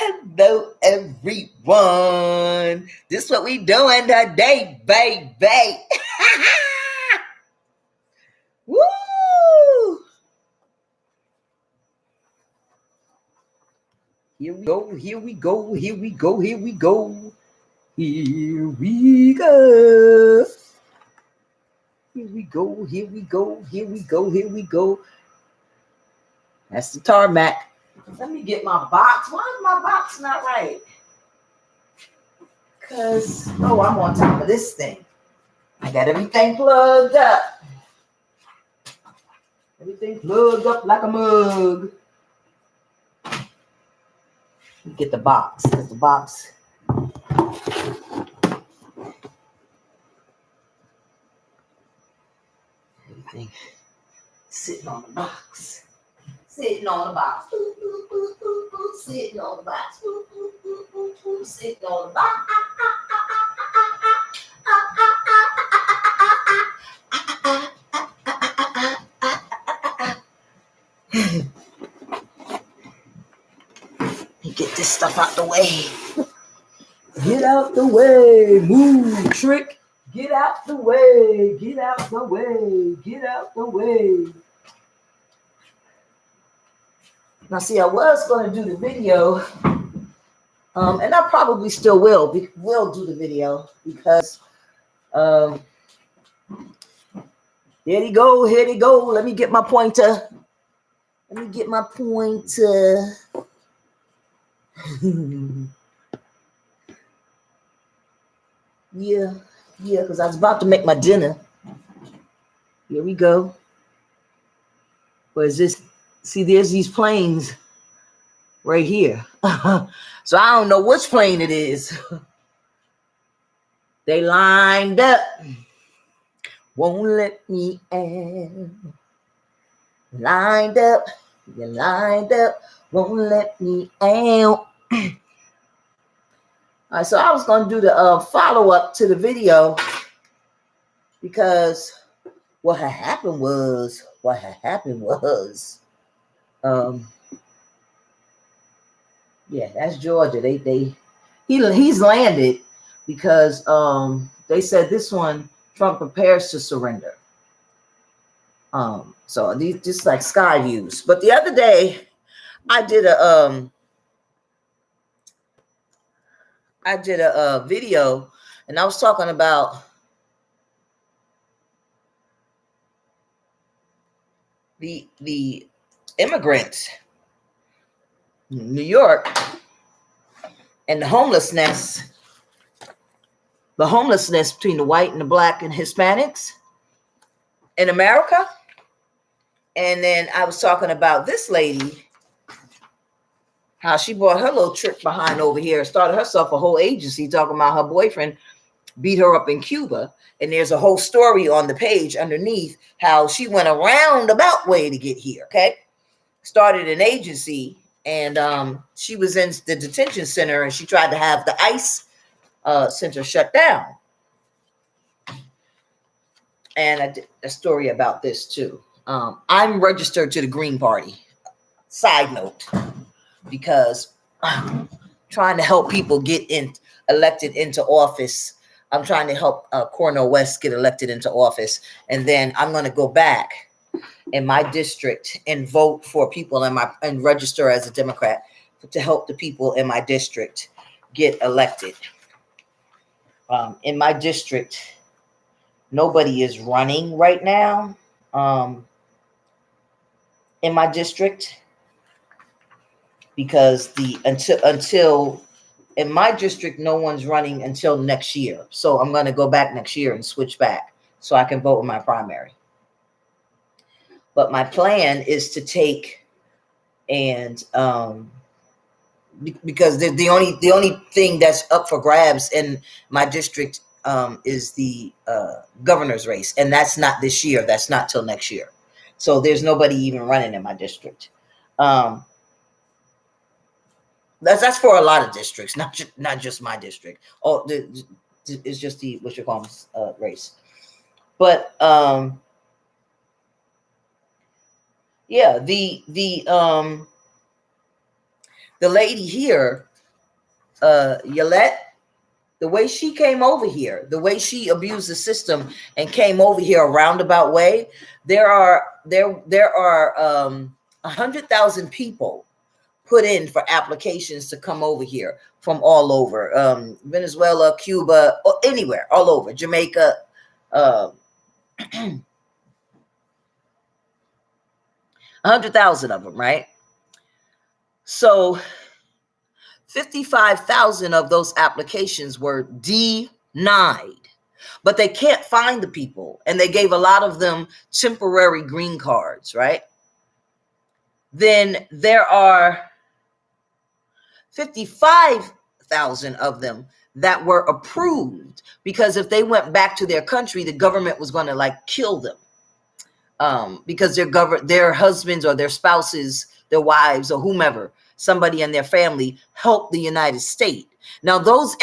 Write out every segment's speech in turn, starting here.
Hello, everyone. This is what we doing today, baby. Woo! Here we go, here we go, here we go, here we go. Here we go. Here we go, here we go, here we go, here we go. That's the tarmac. Let me get my box. Why is my box not right? Because, I'm on top of this thing. I got everything plugged up. Everything plugged up like a mug. Let me get the box. Get the box. Everything sitting on the box. Sitting on the box. Sitting on the box. Sitting on the box. Get this stuff out the way. Get out the way. Move, trick. Get out the way. Get out the way. Get out the way. Now, see, I was going to do the video, and I probably still will do the video because here they go. Here they go. Let me get my pointer. Let me get my pointer. Yeah, because I was about to make my dinner. Here we go. Where is this? See, there's these planes right here. So I don't know which plane it is. They lined up. Won't let me in. Lined up. You lined up. Won't let me out. All right, so I was going to do the follow-up to the video because what had happened was yeah, that's Georgia. He's landed because they said this one Trump prepares to surrender. So these just like sky views. But the other day I did a video and I was talking about the immigrants in New York and the homelessness between the white and the black and Hispanics in America. And then I was talking about this lady, how she brought her little trick behind over here, started herself a whole agency talking about her boyfriend beat her up in Cuba. And there's a whole story on the page underneath how she went a roundabout way to get here, okay? Started an agency, and she was in the detention center, and she tried to have the ICE center shut down. And I did a story about this too. I'm registered to the Green Party. Side note, because I'm trying to help people get elected into office. I'm trying to help Cornell West get elected into office. And then I'm going to go back in my district and vote for people and register as a Democrat to help the people in my district get elected. In my district, nobody is running right now. In my district, because until in my district, no one's running until next year. So I'm going to go back next year and switch back so I can vote in my primary. But my plan is to take and because the only thing that's up for grabs in my district is the governor's race, and that's not this year. That's not till next year. So there's nobody even running in my district. That's for a lot of districts, not just my district. Oh, it's just the what you call race. But yeah, the lady here Yolette, the way she came over here, the way she abused the system and came over here a roundabout way, there are 100,000 people put in for applications to come over here from all over, Venezuela, Cuba, or anywhere, all over, Jamaica. 100,000 of them, right? So 55,000 of those applications were denied, but they can't find the people, and they gave a lot of them temporary green cards, right? Then there are 55,000 of them that were approved, because if they went back to their country, the government was going to like kill them, because their husbands or their spouses, their wives or whomever, somebody in their family helped the United States. Now those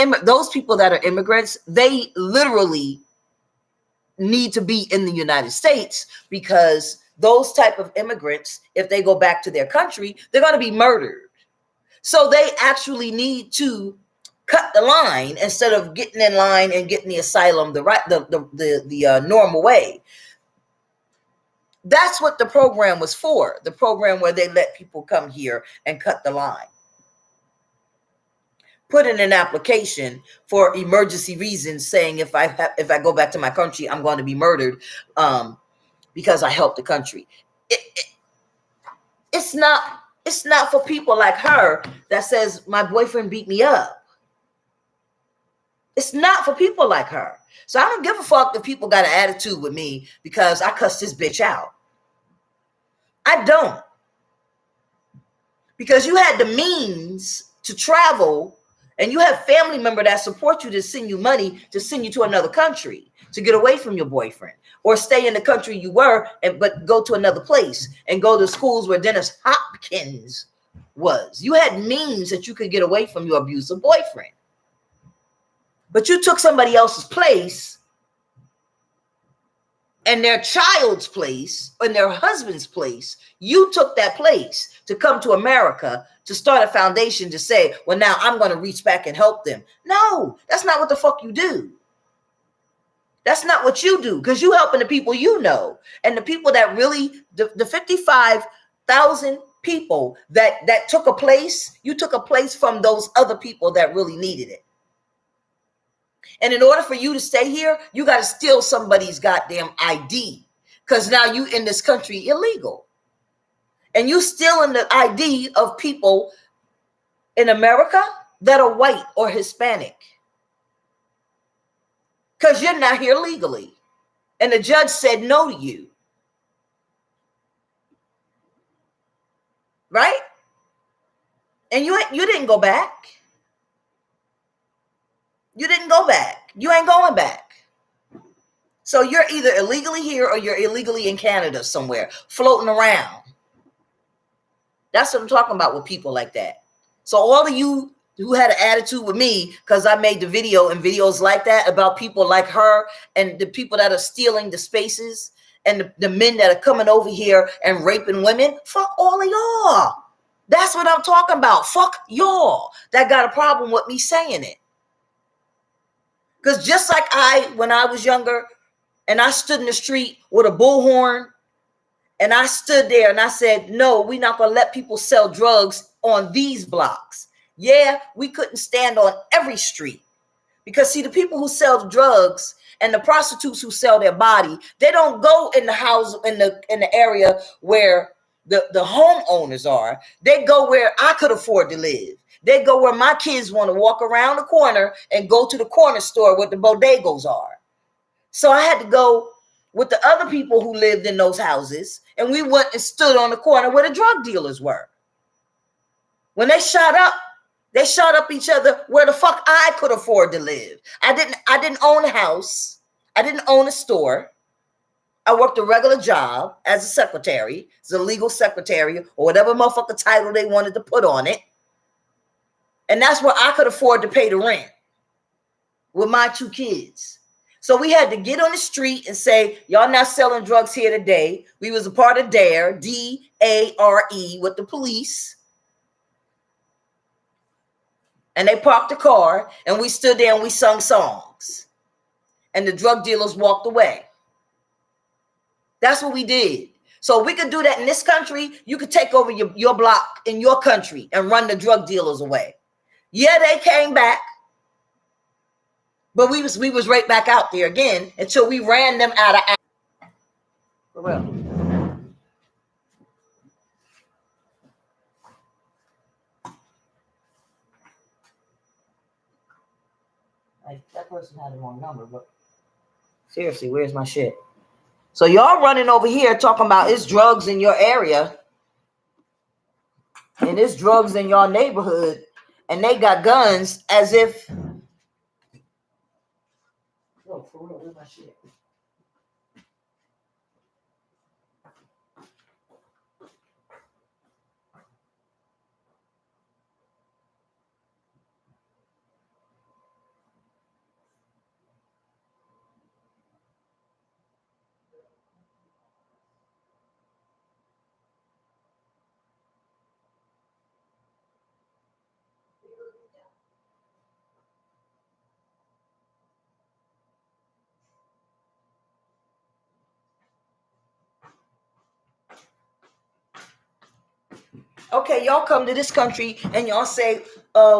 people that are immigrants, they literally need to be in the United States, because those type of immigrants, if they go back to their country, they're going to be murdered. So they actually need to cut the line instead of getting in line and getting the asylum the normal way. That's what the program was for. The program where they let people come here and cut the line. Put in an application for emergency reasons, saying if I go back to my country, I'm going to be murdered because I helped the country. It's not for people like her that says my boyfriend beat me up. It's not for people like her. So I don't give a fuck if people got an attitude with me because I cussed this bitch out. I don't. Because you had the means to travel, and you have family member that support you to send you money to send you to another country to get away from your boyfriend, or stay in the country you were but go to another place and go to schools where Dennis Hopkins was. You had means that you could get away from your abusive boyfriend. But you took somebody else's place, and their child's place, and their husband's place. You took that place to come to America to start a foundation to say, well, now I'm going to reach back and help them. No, that's not what the fuck you do. That's not what you do, because you helping the people you know, and the people that really, the 55,000 people that took a place, you took a place from those other people that really needed it. And in order for you to stay here, you got to steal somebody's goddamn ID, because now you in this country illegal. And you stealing the ID of people in America that are white or Hispanic, because you're not here legally. And the judge said no to you. Right? And you didn't go back. You didn't go back. You ain't going back. So you're either illegally here or you're illegally in Canada somewhere, floating around. That's what I'm talking about with people like that. So all of you who had an attitude with me because I made the video and videos like that about people like her and the people that are stealing the spaces and the men that are coming over here and raping women, fuck all of y'all. That's what I'm talking about. Fuck y'all that got a problem with me saying it. Because just like when I was younger, and I stood in the street with a bullhorn, and I stood there and I said, no, we're not going to let people sell drugs on these blocks. Yeah, we couldn't stand on every street. Because, see, the people who sell drugs and the prostitutes who sell their body, they don't go in the house, in the area where the homeowners are. They go where I could afford to live. They go where my kids want to walk around the corner and go to the corner store where the bodegas are. So I had to go with the other people who lived in those houses, and we went and stood on the corner where the drug dealers were. When they shot up each other where the fuck I could afford to live. I didn't own a house. I didn't own a store. I worked a regular job as a secretary, as a legal secretary, or whatever motherfucker title they wanted to put on it. And that's where I could afford to pay the rent with my 2 kids. So we had to get on the street and say, y'all not selling drugs here today. We was a part of DARE, D-A-R-E, with the police. And they parked the car, and we stood there and we sung songs. And the drug dealers walked away. That's what we did. So we could do that in this country. You could take over your block in your country and run the drug dealers away. Yeah, they came back. But we was right back out there again until we ran them out of action. For real. Like, that person had the wrong number, but seriously, where's my shit? So y'all running over here talking about it's drugs in your area and it's drugs in your neighborhood, and they got guns as if. Yo, for real, where's my shit? Okay, y'all come to this country and y'all say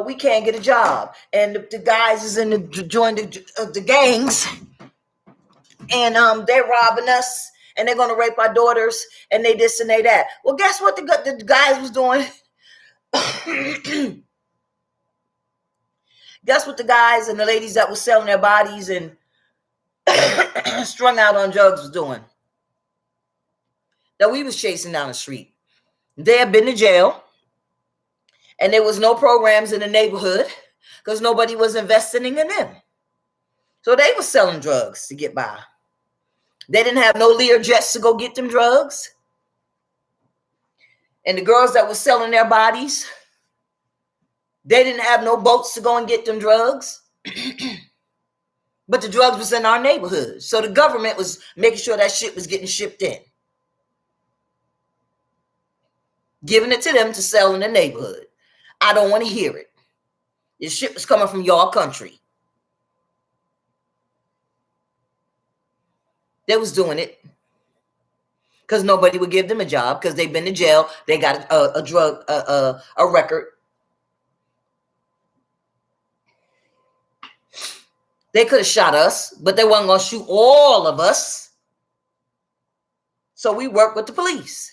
we can't get a job, and the guys is in the join the gangs, and they're robbing us, and they're gonna rape our daughters, and they this and they that. Well, guess what the guys was doing? Guess what the guys and the ladies that was selling their bodies and strung out on drugs was doing? That we was chasing down the street. They had been to jail, and there was no programs in the neighborhood because nobody was investing in them. So they were selling drugs to get by. They didn't have no Lear jets to go get them drugs. And the girls that were selling their bodies, they didn't have no boats to go and get them drugs. But the drugs was in our neighborhood. So the government was making sure that shit was getting shipped in. Giving it to them to sell in the neighborhood. I don't want to hear it. This shit was coming from your country. They was doing it because nobody would give them a job because they've been to jail. They got a drug, a record. They could have shot us, but they weren't going to shoot all of us. So we worked with the police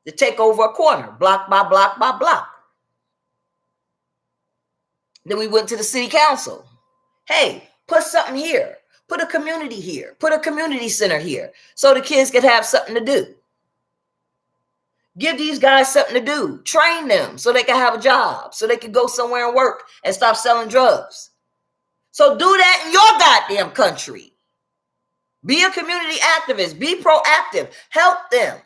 to take over a corner, block by block by block. Then we went to the city council. Hey, put something here. Put a community here. Put a community center here so the kids could have something to do. Give these guys something to do. Train them so they can have a job, so they can go somewhere and work and stop selling drugs. So do that in your goddamn country. Be a community activist. Be proactive. Help them.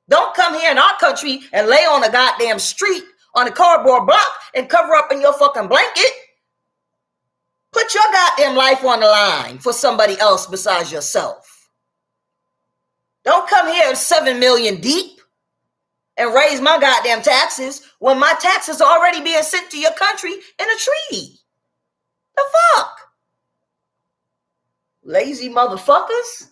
Don't come here in our country and lay on a goddamn street on a cardboard block and cover up in your fucking blanket. Put your goddamn life on the line for somebody else besides yourself. Don't come here 7 million deep and raise my goddamn taxes when my taxes are already being sent to your country in a treaty. The fuck? Lazy motherfuckers.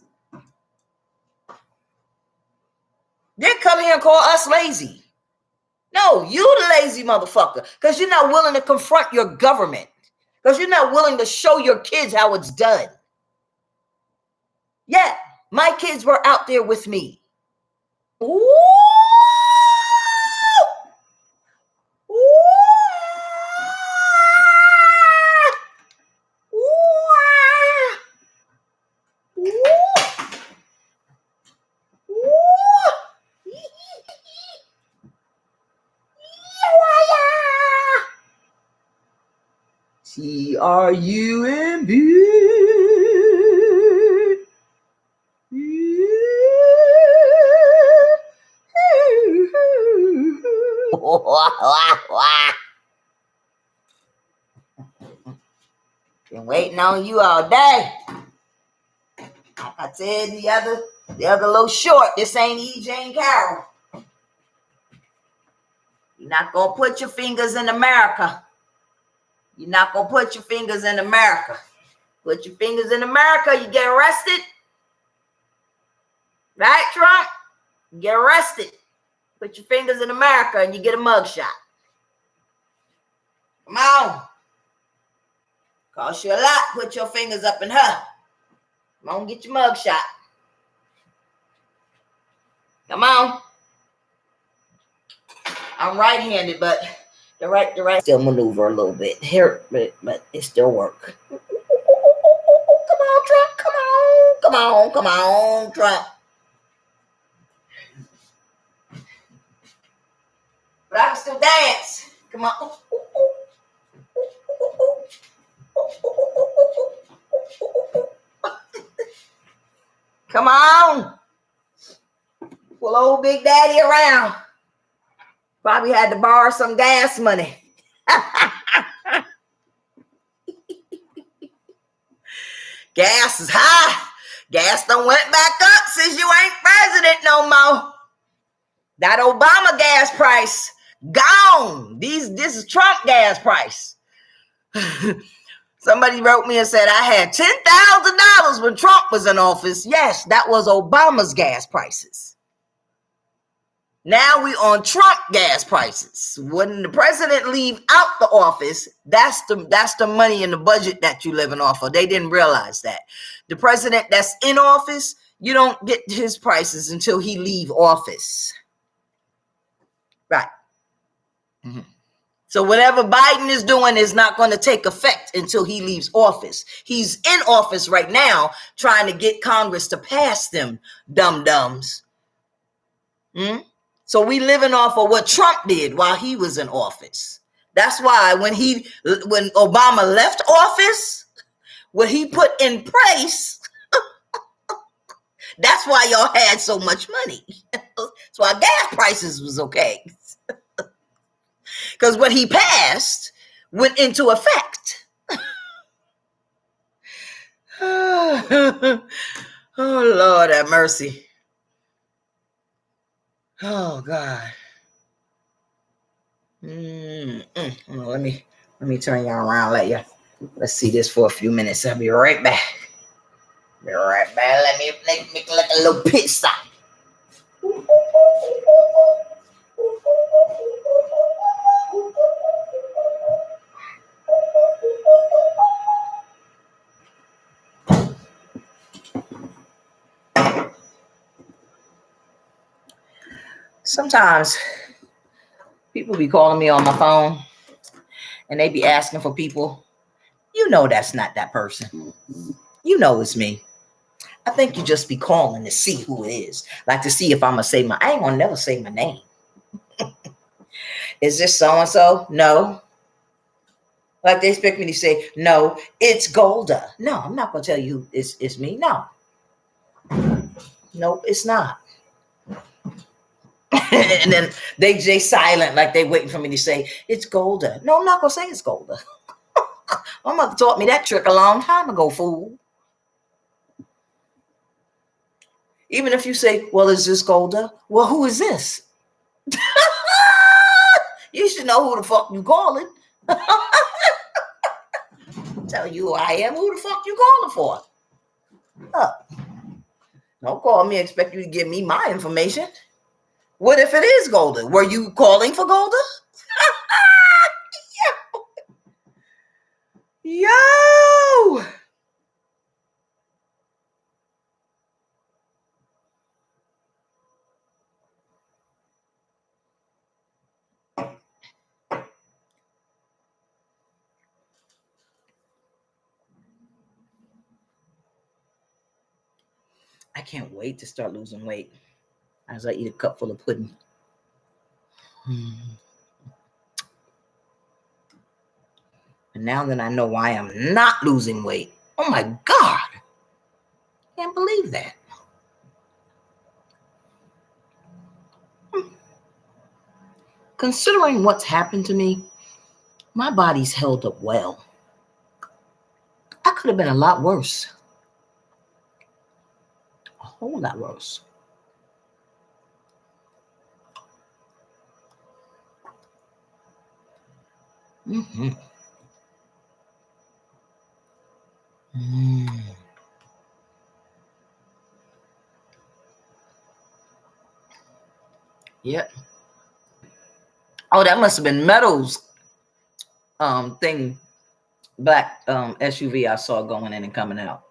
They come here and call us lazy. No, you the lazy motherfucker because you're not willing to confront your government. Because you're not willing to show your kids how it's done. Yeah, my kids were out there with me. Ooh! Ooh! Ooh! Trumb. Been waiting on you all day. Like I said the other little short, this ain't E. Jane Carroll. You're not gonna put your fingers in America. You're not going to put your fingers in America. Put your fingers in America, you get arrested. Right, Trump? You get arrested. Put your fingers in America and you get a mugshot. Come on. Cost you a lot. Put your fingers up in her. Come on, get your mugshot. Come on. I'm right-handed, but the right still maneuver a little bit here, but it still work. Come on, Trump. Come on. Come on. Come on, Trump. But I can still dance. Come on. Come on. Pull old Big Daddy around. Probably had to borrow some gas money. Gas is high. Gas done went back up since you ain't president no more. That Obama gas price gone. This is Trump gas price. Somebody wrote me and said I had $10,000 when Trump was in office. Yes, that was Obama's gas prices. Now we on Trump gas prices. When the president leave out the office, that's the money in the budget that you living off of. They didn't realize that. The president that's in office, you don't get his prices until he leave office. Right. Mm-hmm. So whatever Biden is doing is not going to take effect until he leaves office. He's in office right now trying to get Congress to pass them dum-dums. So we living off of what Trump did while he was in office. That's why when Obama left office, what he put in place, that's why y'all had so much money. That's why gas prices was okay. Because what he passed went into effect. Oh, Lord have mercy. Oh, God. Let me turn y'all around. Let's see this for a few minutes. I'll be right back. Let me make like a little pit stop. Sometimes people be calling me on my phone and they be asking for people. You know that's not that person. You know it's me. I think you just be calling to see who it is. Like to see if I'm going to say I ain't going to never say my name. Is this so-and-so? No. Like they expect me to say, no, it's Golda. No, I'm not going to tell you it's me. No. Nope, it's not. And then they silent like they waiting for me to say, it's Golda. No, I'm not going to say it's Golda. My mother taught me that trick a long time ago, fool. Even if you say, well, is this Golda? Well, who is this? You should know who the fuck you calling. Tell you who I am. Who the fuck you calling for? Don't call me, expect you to give me my information. What if it is Golda? Were you calling for Golda? Yo! I can't wait to start losing weight as I eat a cup full of pudding. And now that I know why I'm not losing weight, oh my God, can't believe that. Considering what's happened to me, my body's held up well. I could have been a lot worse. A whole lot worse. Oh, that must have been Meadows thing, black SUV I saw going in and coming out.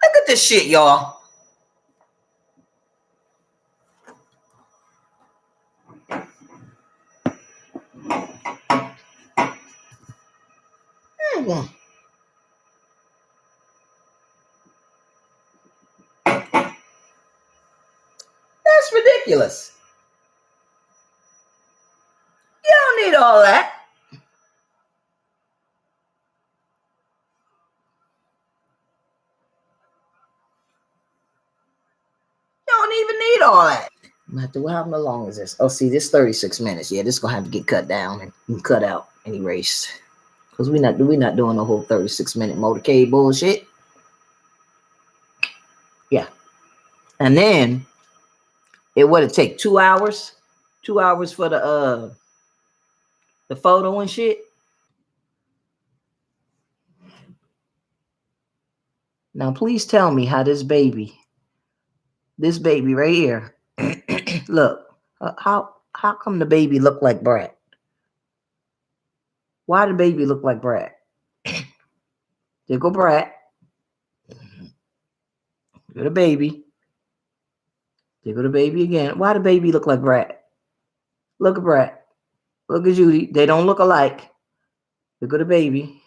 Look at this shit, y'all. Mm. That's ridiculous. You don't need all that. You don't even need all that. How long is this? Oh, see, this 36 minutes. Yeah, this is gonna have to get cut down and cut out and erased. Because we're not doing the whole 36-minute motorcade bullshit. Yeah. And then it would take 2 hours. 2 hours for the photo and shit. Now please tell me how this baby right here, look, how come the baby look like Brat? Why the baby look like Brat? There go Brat. There go the baby. There go the baby again. Why the baby look like Brat? Look at Brat. Look at Judy. They don't look alike. There go the baby.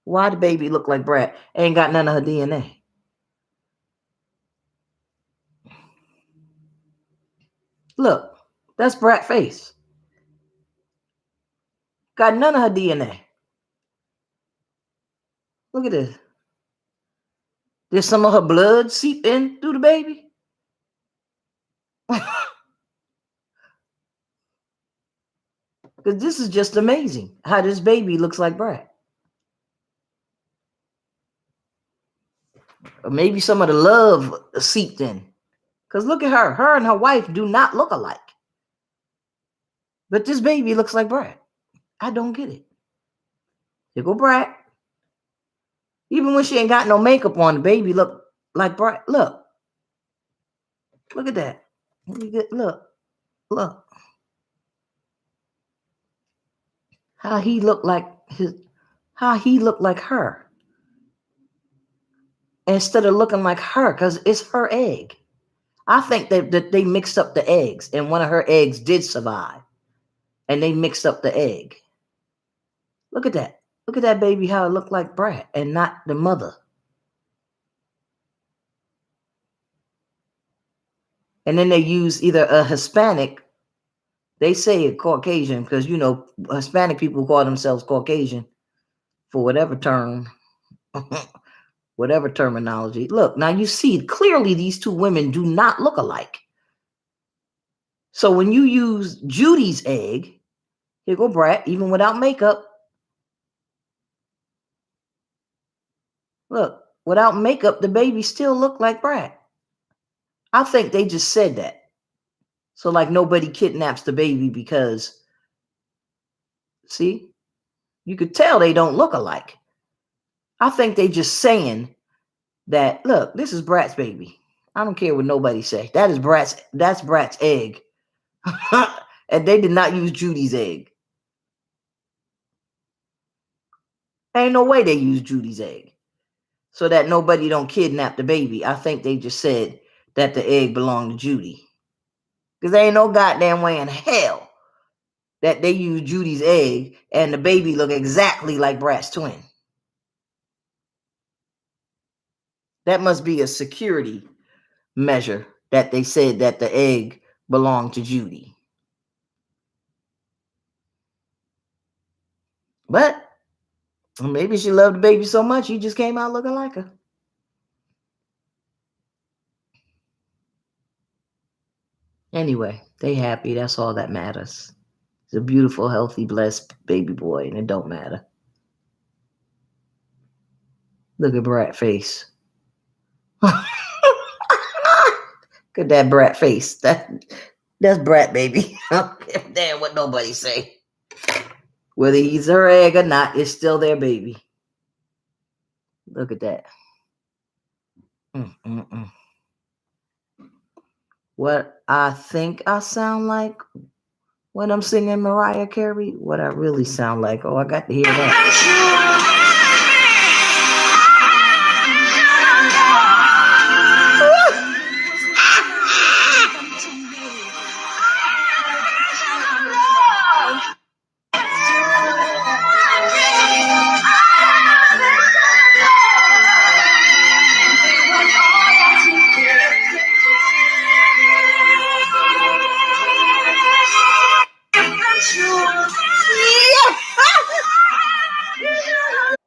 Why the baby look like Brat? Ain't got none of her DNA. Look, that's Brat face. Got none of her DNA. Look at this. Did some of her blood seep in through the baby? Because this is just amazing how this baby looks like Brat. Or maybe some of the love seeped in. Because look at her. Her and her wife do not look alike. But this baby looks like Brat. I don't get it. Here go Brat. Even when she ain't got no makeup on, the baby look like Brat. Look. Look at that. Look. Look. How he looked like her. Instead of looking like her, because it's her egg. I think that they mixed up the eggs, and one of her eggs did survive. And they mixed up the egg. Look at that. Look at that baby, how it looked like Brat and not the mother. And then they use either a Hispanic, they say a Caucasian, because, you know, Hispanic people call themselves Caucasian for whatever term, whatever terminology. Look, now you see clearly these two women do not look alike. So when you use Judy's egg, here go Brat, even without makeup. Look, without makeup, the baby still looked like Brat. I think they just said that. So like nobody kidnaps the baby because, see, you could tell they don't look alike. I think they just saying that, look, this is Brat's baby. I don't care what nobody say. That's Brat's egg. And they did not use Judy's egg. Ain't no way they used Judy's egg. So that nobody don't kidnap the baby. I think they just said that the egg belonged to Judy. Because there ain't no goddamn way in hell that they use Judy's egg and the baby look exactly like Brat's twin. That must be a security measure that they said that the egg belonged to Judy. But maybe she loved the baby so much he just came out looking like her. Anyway, they happy. That's all that matters. It's a beautiful, healthy, blessed baby boy, and it don't matter. Look at Brat face. Look at that Brat face. That's Brat, baby. Damn what nobody say. Whether he's her egg or not, it's still their baby. Look at that. What I think I sound like when I'm singing Mariah Carey, what I really sound like. Oh, I got to hear that.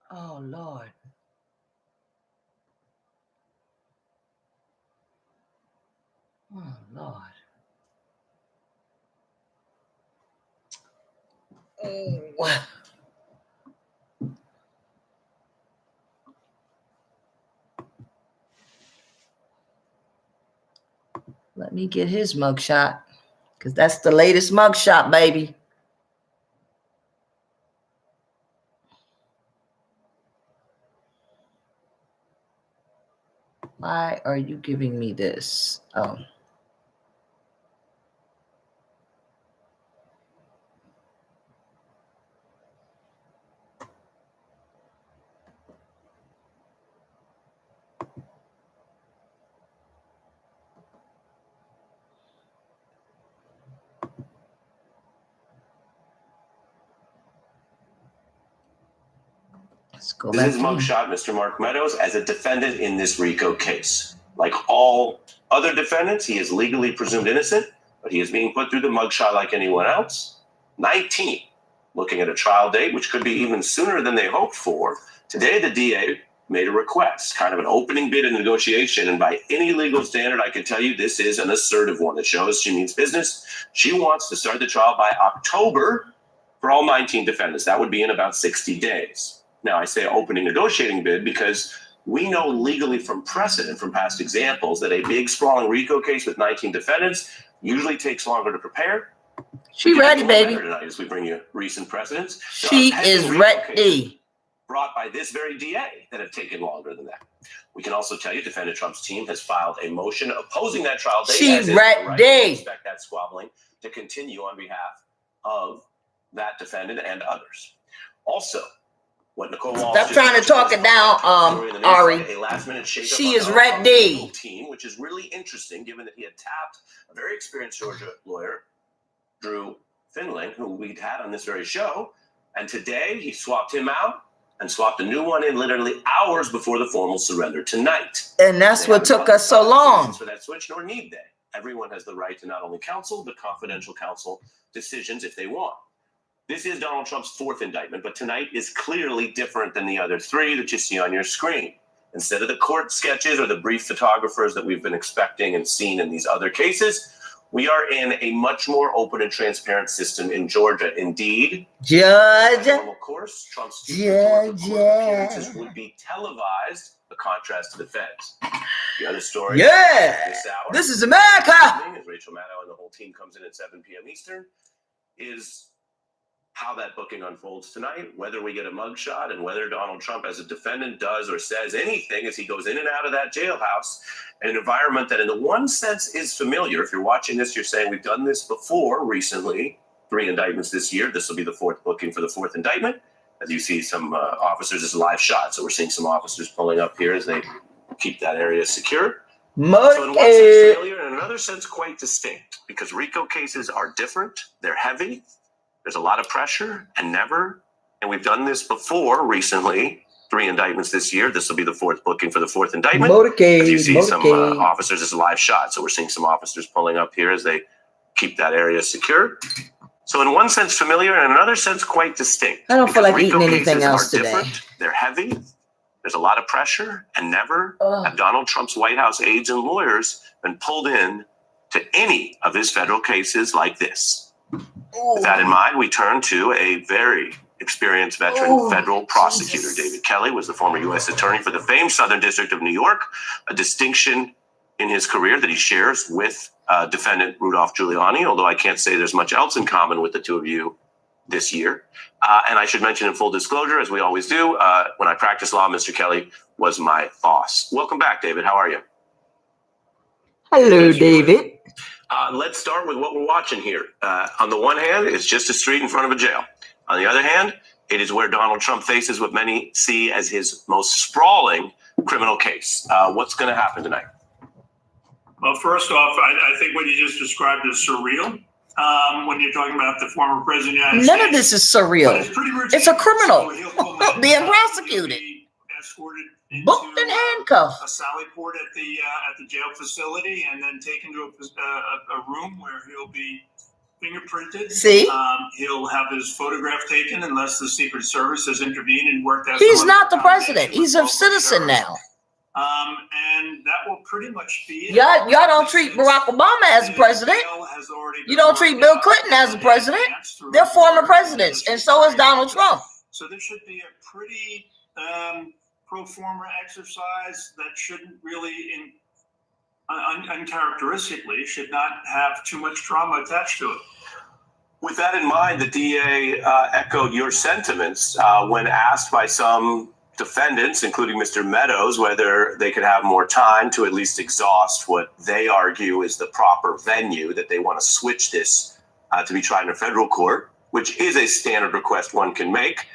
Oh, Lord. Oh, Lord. Oh. Let me get his mugshot, because that's the latest mugshot, baby. Why are you giving me this? Oh. Let's go back. This is mugshot Mr. Mark Meadows as a defendant in this RICO case. Like all other defendants, he is legally presumed innocent, but he is being put through the mugshot like anyone else. 19, looking at a trial date, which could be even sooner than they hoped for. Today, the DA made a request, kind of an opening bid in negotiation, and by any legal standard, I can tell you this is an assertive one. It shows she means business. She wants to start the trial by October for all 19 defendants. That would be in about 60 days. Now, I say opening negotiating bid because we know legally from precedent, from past examples, that a big, sprawling RICO case with 19 defendants usually takes longer to prepare. She ready, baby. Tonight as we bring you recent precedents. She is ready. Brought by this very DA that have taken longer than that. We can also tell you defendant Trump's team has filed a motion opposing that trial date. She ready. Expect that squabbling to continue on behalf of that defendant and others. Also, what Nicole Walsh stop trying to talk it down, Ari. A last-minute shakeup she is on ready. Team, which is really interesting, given that he had tapped a very experienced Georgia lawyer, Drew Finling, who we'd had on this very show, and today he swapped him out and swapped a new one in literally hours before the formal surrender tonight. And that's what took us so long. For that switch, nor need they. Everyone has the right to not only counsel, but confidential counsel decisions if they want. This is Donald Trump's fourth indictment, but tonight is clearly different than the other three that you see on your screen. Instead of the court sketches or the brief photographers that we've been expecting and seen in these other cases, we are in a much more open and transparent system in Georgia. Indeed, Judge. Normal course, Trump's appearances would be televised, a contrast to the feds. The other story. This is America. As Rachel Maddow and the whole team comes in at 7 p.m. Eastern, is how that booking unfolds tonight, whether we get a mugshot and whether Donald Trump as a defendant does or says anything as he goes in and out of that jailhouse, an environment that in the one sense is familiar. If you're watching this, you're saying we've done this before recently, 3 indictments this year. This will be the 4th booking for the 4th indictment. As you see some officers, it's a live shot. So we're seeing some officers pulling up here as they keep that area secure. So in one sense familiar, and in another sense quite distinct, because RICO cases are different. They're heavy. There's a lot of pressure and we've done this before recently, 3 indictments this year. This will be the 4th booking for the 4th indictment. As you see some officers, it's a live shot. So we're seeing some officers pulling up here as they keep that area secure. So in one sense familiar, and in another sense quite distinct. I don't feel like eating anything else today. Different. They're heavy. There's a lot of pressure, and never have Donald Trump's White House aides and lawyers been pulled in to any of his federal cases like this. With that in mind, we turn to a very experienced veteran federal prosecutor. David Kelly was the former U.S. attorney for the famed Southern District of New York, a distinction in his career that he shares with defendant Rudolph Giuliani, although I can't say there's much else in common with the two of you this year. And I should mention in full disclosure, as we always do, when I practiced law, Mr. Kelly was my boss. Welcome back, David. How are you? Hello, David. Let's start with what we're watching here. On the one hand, it's just a street in front of a jail. On the other hand, it is where Donald Trump faces what many see as his most sprawling criminal case. What's going to happen tonight? Well, first off, I think what you just described is surreal. When you're talking about the former president of the United States. None of this is surreal. It's a criminal being prosecuted, booked and handcuffed. A sally port at the jail facility, and then taken to a room where he'll be fingerprinted. See, he'll have his photograph taken unless the Secret Service has intervened and worked out. He's not the president. He's a citizen now. And that will pretty much be it. Y'all don't treat Barack Obama as a president. You don't treat Bill Clinton as a president. They're former presidents, and so is Donald Trump. So this should be a pretty pro forma exercise that shouldn't really, uncharacteristically, should not have too much drama attached to it. With that in mind, the DA echoed your sentiments when asked by some defendants, including Mr. Meadows, whether they could have more time to at least exhaust what they argue is the proper venue, that they want to switch this to be tried in a federal court, which is a standard request one can make.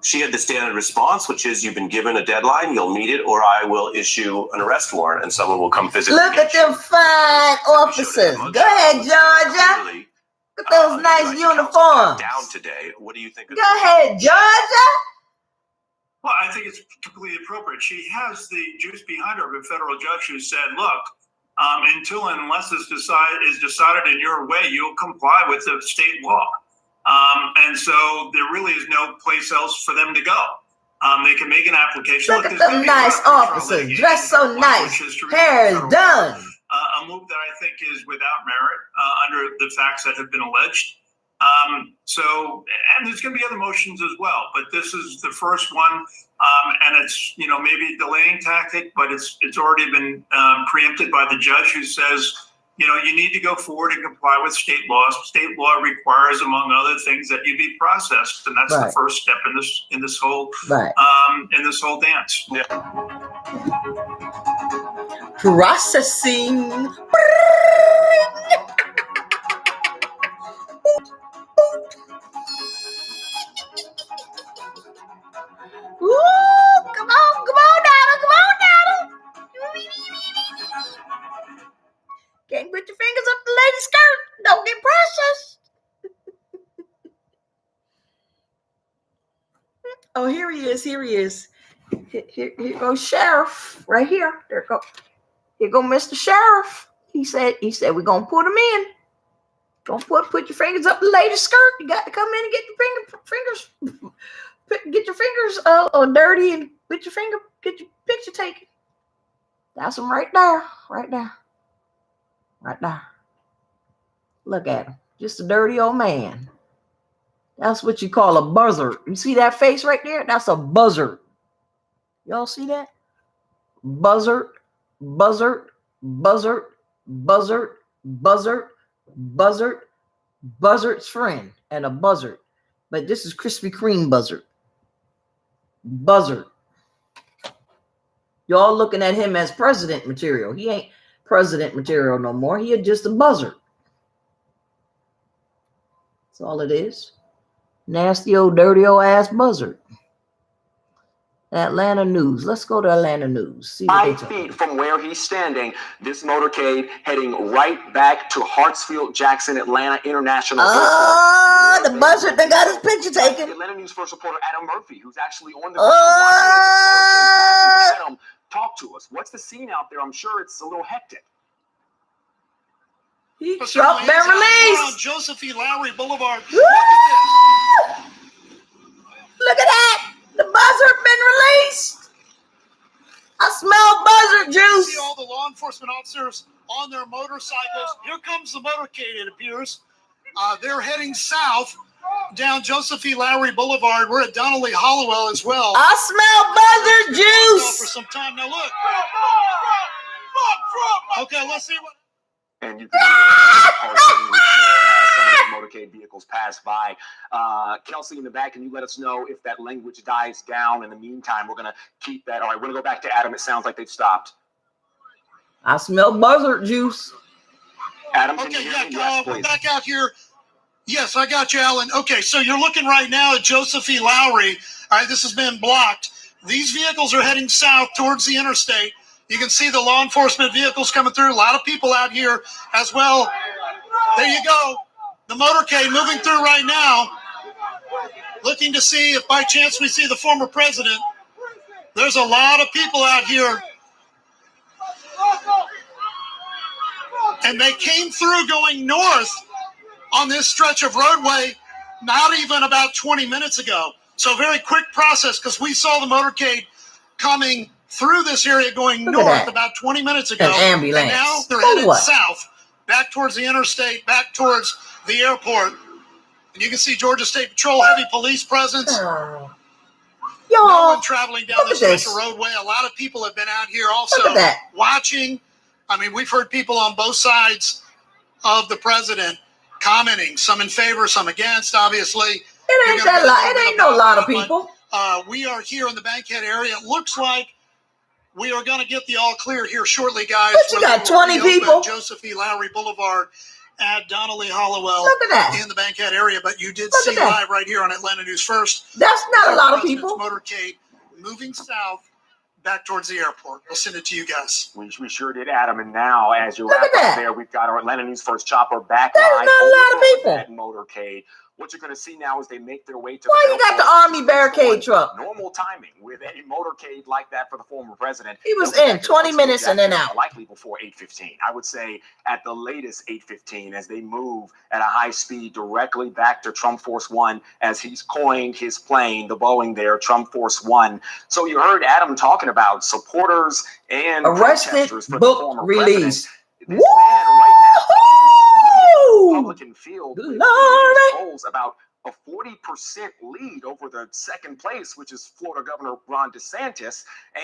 She had the standard response, which is, you've been given a deadline, you'll meet it, or I will issue an arrest warrant and someone will come visit. Look at them fine officers. Go ahead, Georgia. Look at those nice uniforms. Down today. What do you think? Go ahead, Georgia. Well, I think it's completely appropriate. She has the juice behind her of a federal judge who said, look, until and unless it's decided in your way, you'll comply with the state law. And so there really is no place else for them to go. They can make an application. Look at them nice officers, dressed so nice, hair is done. A move that I think is without merit under the facts that have been alleged. And there's going to be other motions as well, but this is the first one, and it's, maybe a delaying tactic, but it's already been preempted by the judge, who says, you need to go forward and comply with state laws. State law requires, among other things, that you be processed, and that's the first step in this whole dance. Yeah. Processing. Ooh, come on, Donald. Can't put your fingers up the lady's skirt. Don't get processed. Oh, here he is. Here goes Sheriff right here. Here go Mr. Sheriff. He said we're gonna put him in. Don't put your fingers up the lady's skirt. You got to come in and get your fingers. Get your fingers dirty and get your picture taken. That's him right there. Look at him. Just a dirty old man. That's what you call a buzzard. You see that face right there? That's a buzzard. Y'all see that? Buzzard. Buzzard's friend and a buzzard. But this is Krispy Kreme buzzard. Y'all looking at him as president material. He ain't president material no more. He is just a buzzard. That's all it is. Nasty old dirty old ass buzzard. Atlanta News. Let's go to Atlanta News. See 5 feet from where he's standing, this motorcade heading right back to Hartsfield-Jackson Atlanta International Airport. Oh, the buzzard that got his picture taken. Atlanta News first reporter Adam Murphy, who's actually on the ground. Adam, talk to us. What's the scene out there? I'm sure it's a little hectic. Trump been released. Joseph E. Lowry Boulevard. Woo! Look at that. The buzzard been released. I smell buzzard juice. See all the law enforcement officers on their motorcycles. Here comes the motorcade, it appears. They're heading south down Joseph E. Lowry Boulevard. We're at Donnelly Hollowell as well. I smell buzzard juice. For some time now. Look. Okay, let's see what. And you can hear some of the motorcade vehicles pass by. Kelsey in the back, can you let us know if that language dies down? In the meantime, we're going to keep that. All right, we're going to go back to Adam. It sounds like they've stopped. I smell buzzard juice. Adam, can Okay, you hear me? yeah, Yes, we're please. back out here. Yes, I got you, Alan. Okay, so you're looking right now at Joseph E. Lowry. All right, this has been blocked. These vehicles are heading south towards the interstate. You can see the law enforcement vehicles coming through. A lot of people out here as well. There you go. The motorcade moving through right now, looking to see if by chance we see the former president. There's a lot of people out here. And they came through going north on this stretch of roadway not even about 20 minutes ago. So very quick process because we saw the motorcade coming through this area going north about 20 minutes ago. An ambulance. And now they're For headed what? south, back towards the interstate, back towards the airport. And you can see Georgia State Patrol, heavy police presence. No Y'all, one traveling down look this at stretch this. of roadway. A lot of people have been out here also Look at that. watching. I mean, we've heard people on both sides of the president commenting, some in favor, some against, obviously. It ain't that lot. It ain't no lot of people. We are here in the Bankhead area. It looks like we are going to get the all clear here shortly, guys. But you got 20 people. Joseph E. Lowry Boulevard at Donnelly Hollowell. Look at that. In the Bankhead area. But you did Look see at that. live right here on Atlanta News First. That's not a lot of President's people. motorcade moving south back towards the airport. We'll send it to you guys. We sure did, Adam. And now, as you Look wrap at that. up there, we've got our Atlanta News First chopper back That's live not a lot of over people. that motorcade. What you're going to see now is they make their way to Why the you got the airport. army barricade truck? Normal timing with a motorcade like that for the former president. He was They'll in get 20 to minutes and then Jackson out. Likely before 8:15. I would say at the latest 8:15 as they move at a high speed directly back to Trump Force One as he's coined his plane, the Boeing there, Trump Force One. So you heard Adam talking about supporters and Arrested, protesters for the booked, former released. president. This man right now is Woo! Republican field with Glory. polls about a 40% lead over the second place, which is Florida Governor Ron DeSantis,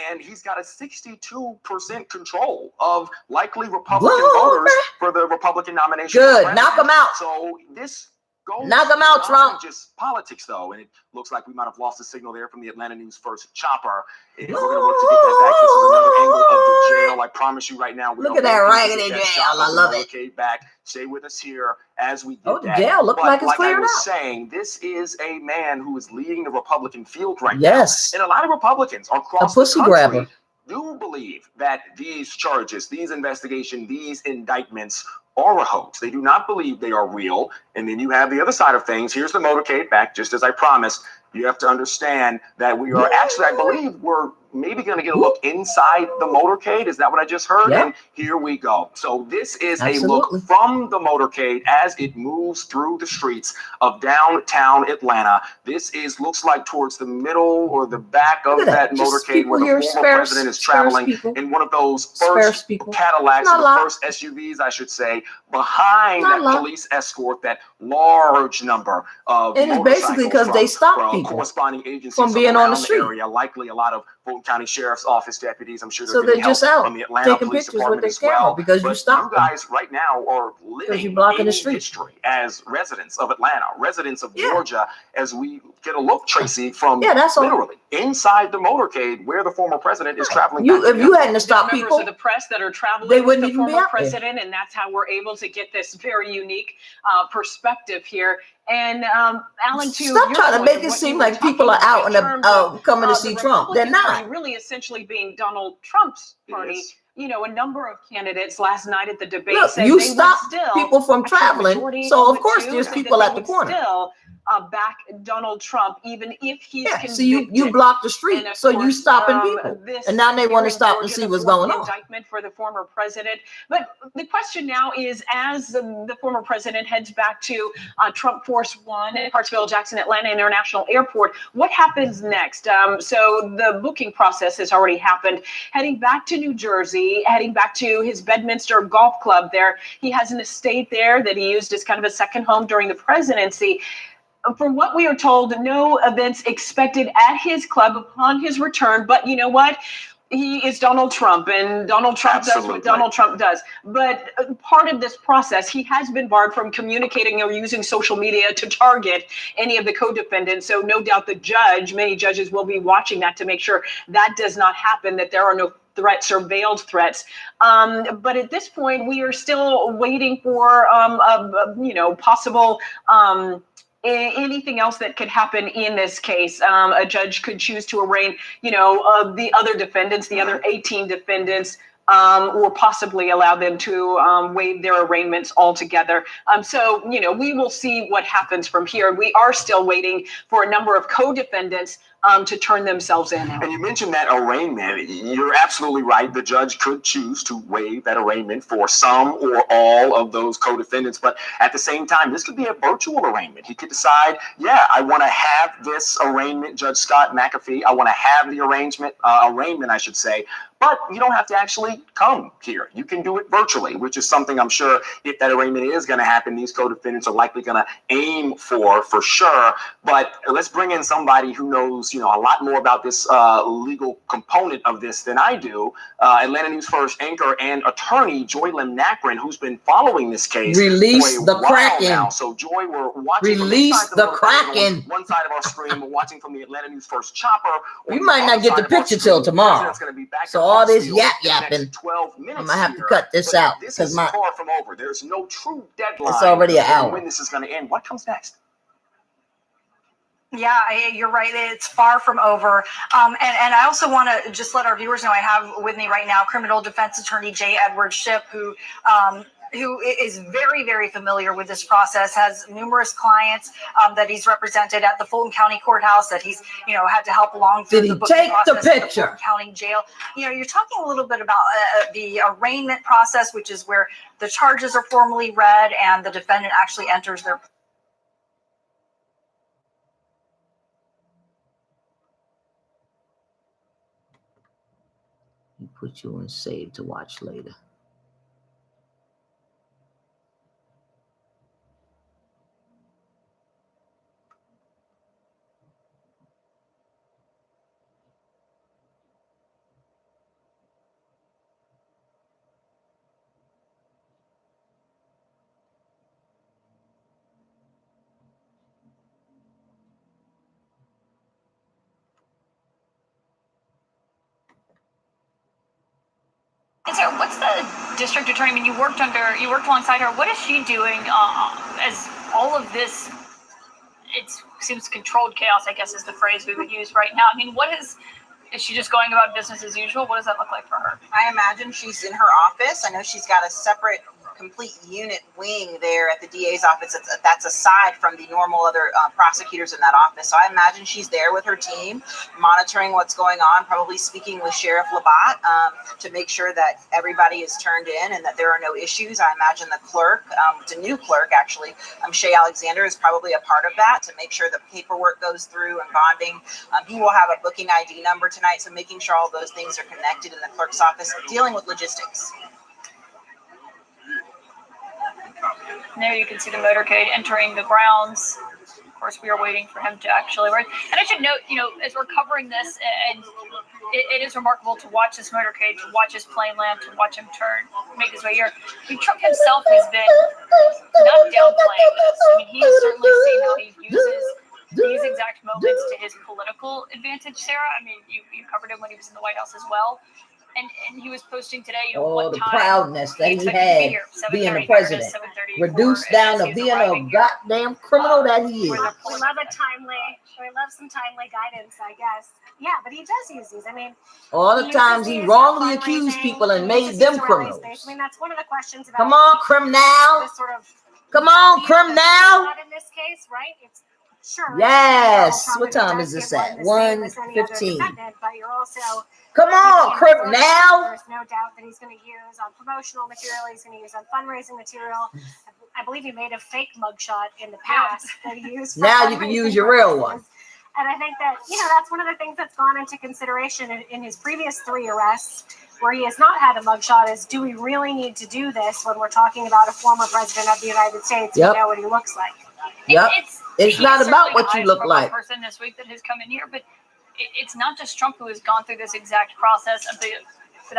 and he's got a 62% control of likely Republican Glory. voters for the Republican nomination. Good. for Knock 'em out. So this goes Knock 'em out, beyond Trump. just politics, though, and it looks like we might have lost the signal there from the Atlanta News First chopper. And we're going to work to get that back. This is another angle of the jail. I promise you right now. We Look are at that working to raggedy get that jail. shot I of the love it. motorcade back. Stay with us here as we get Oh, the that. jail look But like it's I cleared was out. saying, this is a man who is leading the Republican field right Yes. now. And a lot of Republicans across A pussy the country grabber. do believe that these charges, these investigations, these indictments are a hoax. They do not believe they are real. And then you have the other side of things. Here's the motorcade back, just as I promised. You have to understand that we are actually, I believe, we're maybe going to get a look inside the motorcade. Is that what I just heard? Yeah. And here we go. So this is Absolutely. a look from the motorcade as it moves through the streets of downtown Atlanta. This looks like towards the middle or the back of Look at that that. Just motorcade people where the here, former sparse- president is sparse traveling people. in one of those Sparse first people. Cadillacs, Not or a the lot. first SUVs, I should say, behind Not a that lot. police escort, that large number of It is basically because they stop people corresponding agencies from being on the around street. area, likely a lot of Fulton County Sheriff's Office deputies. I'm sure So getting they're just help out from the Atlanta taking Police pictures with Department their as camera well. because you But stopped them. you guys right now are living you're blocking in the street. history as residents of Atlanta, residents of Yeah. Georgia, as we get a look, Tracy, from Yeah, that's all. literally inside the motorcade where the former president is traveling. You, back if you hadn't There's stopped members people, of the press that are traveling they with wouldn't the even be former out there. president, and that's how we're able to get this very unique perspective here. And Alan, to Stop your trying to point make of it what seem you were like people are talking out in and terms of, coming to the see Trump. They're Republican not. Party really essentially being Donald Trump's It party. is. You know, a number of candidates last night at the debate Look, said you they stop would still, people from actually, the traveling, majority so of it course too, there's said people that at they the would corner. Still back Donald Trump, even if he's Yeah, convicted. so you block the street, And of so you course, stopping people, this and now they want to here in stop and Georgia, see the what's fourth going on. Indictment for the former president. But the question now is, as the former president heads back to Trump Force One at Hartsfield Jackson Atlanta International Airport, what happens next? So the booking process has already happened. Heading back to New Jersey, heading back to his Bedminster Golf Club there. He has an estate there that he used as kind of a second home during the presidency. From what we are told, no events expected at his club upon his return. But you know what? He is Donald Trump, and Donald Trump does what Donald Trump does. But part of this process, he has been barred from communicating or using social media to target any of the co-defendants. So no doubt the judge, many judges will be watching that to make sure that does not happen, that there are no threats or veiled threats. But at this point, we are still waiting for possible anything else that could happen in this case. A judge could choose to arraign, the other defendants, the other 18 defendants, or possibly allow them to waive their arraignments altogether. So, we will see what happens from here. We are still waiting for a number of co-defendants to turn themselves in. And you mentioned that arraignment. You're absolutely right. The judge could choose to waive that arraignment for some or all of those co-defendants. But at the same time, this could be a virtual arraignment. He could decide, I want to have this arraignment, Judge Scott McAfee. I want to have the arraignment, I should say. But you don't have to actually come here. You can do it virtually, which is something I'm sure if that arraignment is going to happen, these co-defendants are likely going to aim for sure. But let's bring in somebody who knows, a lot more about this legal component of this than I do. Atlanta News First anchor and attorney Joy Lim-Nakrin, who's been following this case. Release the Kraken. Now. So Joy, we're watching. Release the Kraken. One side of our screen, we're watching from the Atlanta News First chopper. We might not get the picture till tomorrow. So all this yapping, 12 minutes I'm gonna have to cut this out because this is far from over. There's no true deadline. It's already an hour. When this is going to end. What comes next? Yeah, you're right. It's far from over. And I also want to just let our viewers know I have with me right now criminal defense attorney Jay Edward Shipp, who is very, very familiar with this process, has numerous clients that he's represented at the Fulton County Courthouse that he's, had to help along through the booking take the process at picture? Fulton County Jail. You're talking a little bit about the arraignment process, which is where the charges are formally read and the defendant actually enters their put you on save to watch later. So what's the district attorney? I mean, you worked alongside her. What is she doing as all of this? It seems controlled chaos, I guess, is the phrase we would use right now. I mean, is she just going about business as usual? What does that look like for her? I imagine she's in her office. I know she's got a separate complete unit wing there at the DA's office. That's aside from the normal other prosecutors in that office. So I imagine she's there with her team, monitoring what's going on, probably speaking with Sheriff Labatt to make sure that everybody is turned in and that there are no issues. I imagine the clerk, it's a new clerk actually, Shay Alexander, is probably a part of that to make sure the paperwork goes through and bonding. He will have a booking ID number tonight, so making sure all those things are connected in the clerk's office, dealing with logistics. And there you can see the motorcade entering the grounds. Of course, we are waiting for him to actually work. And I should note, as we're covering this, and it is remarkable to watch this motorcade, to watch his plane land, to watch him make his way here. I mean, Trump himself has been not downplaying this. I mean, he has certainly seen how he uses these exact moments to his political advantage, Sarah. I mean, you covered him when he was in the White House as well. And he was posting today, what the time proudness that he had being the president, reduced down to being a goddamn criminal that he is. We love some timely guidance, I guess. Yeah, but he does use these. I mean, all the times he wrongly accused people and made them criminals. I mean, that's one of the questions about. Come on, criminal. This sort of. Come on, criminal. Not in this case, right? It's sure. Yes. What time is this at? 1:15. But you're also. Come on, criminal. There's no doubt that he's going to use on promotional material. He's going to use on fundraising material. I believe he made a fake mugshot in the past that he used. Now you can use your real one. And I think that, that's one of the things that's gone into consideration in his previous 3 arrests, where he has not had a mugshot, is do we really need to do this when we're talking about a former president of the United States? Yep. We know what he looks like. Yep. It's not about what you look like. Person this week that has come in here, but it's not just Trump who has gone through this exact process of the.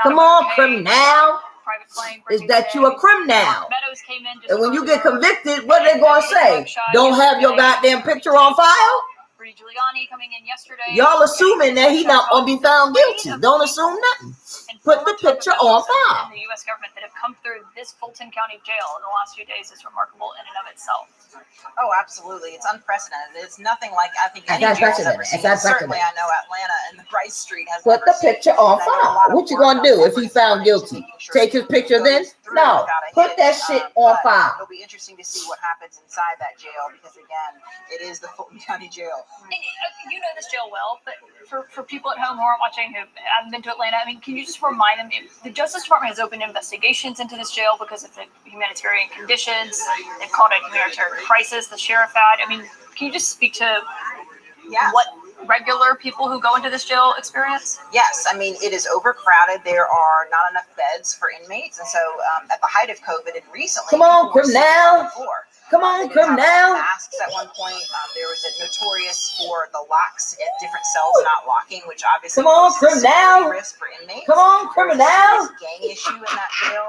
Come on, criminal. Private plane. Is that you a criminal? Meadows came in. And when you get convicted, what are they going to say? Don't have your goddamn picture on file? Rudy Giuliani coming in yesterday. Y'all assuming that he not going to be found guilty. Don't assume nothing. And Put the former picture Trump on officials file. in the U.S. government that have come through this Fulton County jail in the last few days is remarkable in and of itself. Oh, absolutely. It's unprecedented. It's nothing like I think It's any jail has ever unprecedented. seen. It's Certainly, I unprecedented. know Atlanta and the Rice Street has Put never the seen. picture on And I know a file. lot of What you work gonna do if effort he has found gone into guilty? making sure Take his something picture then? goes through No. without a Put hitch. that shit on But file. it'll be interesting to see what happens inside that jail because again, it is the Fulton County Jail. And you know this jail well, but for people at home who aren't watching who haven't been to Atlanta, I mean, can you just remind them, the Justice Department has opened investigations into this jail because of the humanitarian conditions. They've called it a humanitarian crisis, the sheriff had. I mean, can you just speak to what regular people who go into this jail experience? Yes, I mean, it is overcrowded. There are not enough beds for inmates. And so at the height of COVID and recently, Come on, people were sleeping criminal. on the floor. Come on, They didn't have criminal. masks at one point. There was a notorious for the locks at different cells not locking, which obviously Come on, poses a criminal. security risk for inmates. Come on, There's a criminal. serious gang issue in that jail.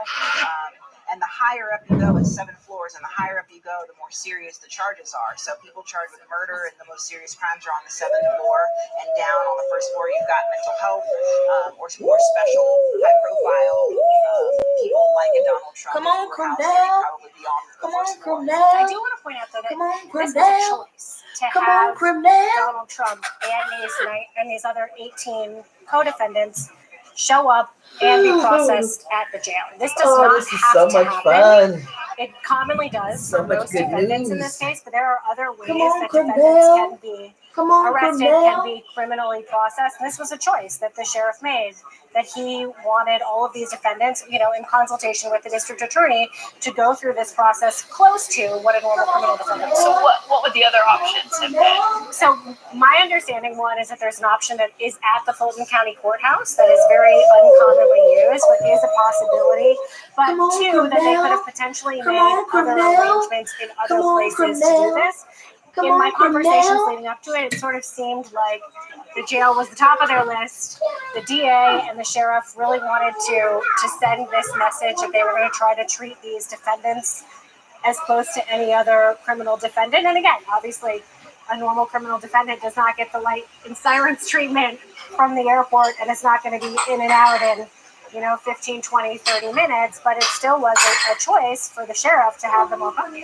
And the higher up you go, it's 7 floors, and the higher up you go, the more serious the charges are. So people charged with murder and the most serious crimes are on the 7th floor, and down on the 1st floor you've got mental health or more special, high-profile people like a Donald Trump. Come on, criminal. Probably be on the Come on, 1st floor. criminal. I do want to point out though that Come on, this is a criminal. choice to Come on, have criminal. Donald Trump and these other 18 co-defendants show up and be processed at the jail. This does not this is have so to much happen. fun. It commonly does So for much most good defendants in news. this case, but there are other ways Come on, that criminal. defendants can be Come on, arrested, criminal. can be criminally processed. And this was a choice that the sheriff made, that he wanted all of these defendants, in consultation with the district attorney, to go through this process close to what a normal criminal defendant would. So what would the other options have been? So my understanding, one, is that there's an option that is at the Fulton County Courthouse that is very uncommonly used, but is a possibility. But two, that they could have potentially made other arrangements in other places to do this. In my conversations leading up to it, it sort of seemed like the jail was the top of their list. The DA and the sheriff really wanted to send this message that they were going to try to treat these defendants as close to any other criminal defendant. And again, obviously, a normal criminal defendant does not get the light and sirens treatment from the airport, and it's not going to be in and out in 15, 20, 30 minutes, but it still was a choice for the sheriff to have them on custody.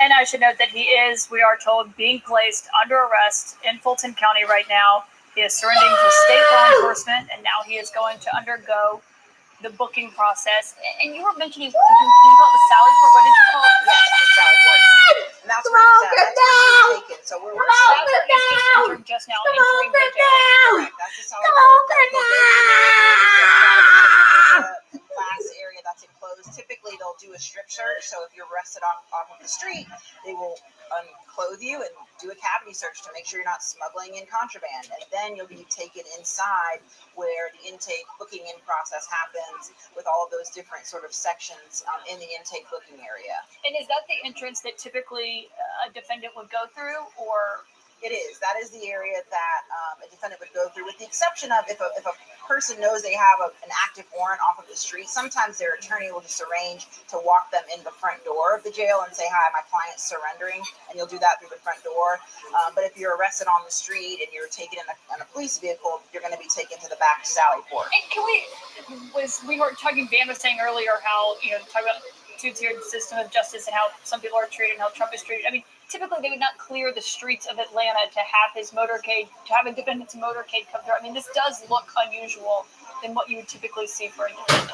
And I should note that he is, we are told, being placed under arrest in Fulton County right now. He is surrendering to state law enforcement, and now he is going to undergo the booking process. And you were mentioning, did you call it the Sally Port? What did you call it? Yes, the Sally Port. And that's where he's at. That's where he's taken. So we're Just now entering the jail. That's the Sally Port. Class area that's enclosed. Typically, they'll do a strip search. So if you're arrested off of the street, they will unclothe you and do a cavity search to make sure you're not smuggling in contraband. And then you'll be taken inside where the intake booking in process happens with all of those different sort of sections in the intake booking area. And is that the entrance that typically a defendant would go through, or? It is. That is the area that a defendant would go through, with the exception of if a person knows they have an active warrant off of the street. Sometimes their attorney will just arrange to walk them in the front door of the jail and say, "Hi, my client's surrendering," and you'll do that through the front door. But if you're arrested on the street and you're taken in a police vehicle, you're going to be taken to the back Sally Port. And we were talking, Dan was saying earlier how, talk about two-tiered system of justice and how some people are treated and how Trump is treated. I mean, typically they would not clear the streets of Atlanta to have his motorcade, to have a defendant's motorcade come through. I mean, this does look unusual than what you would typically see for a defendant.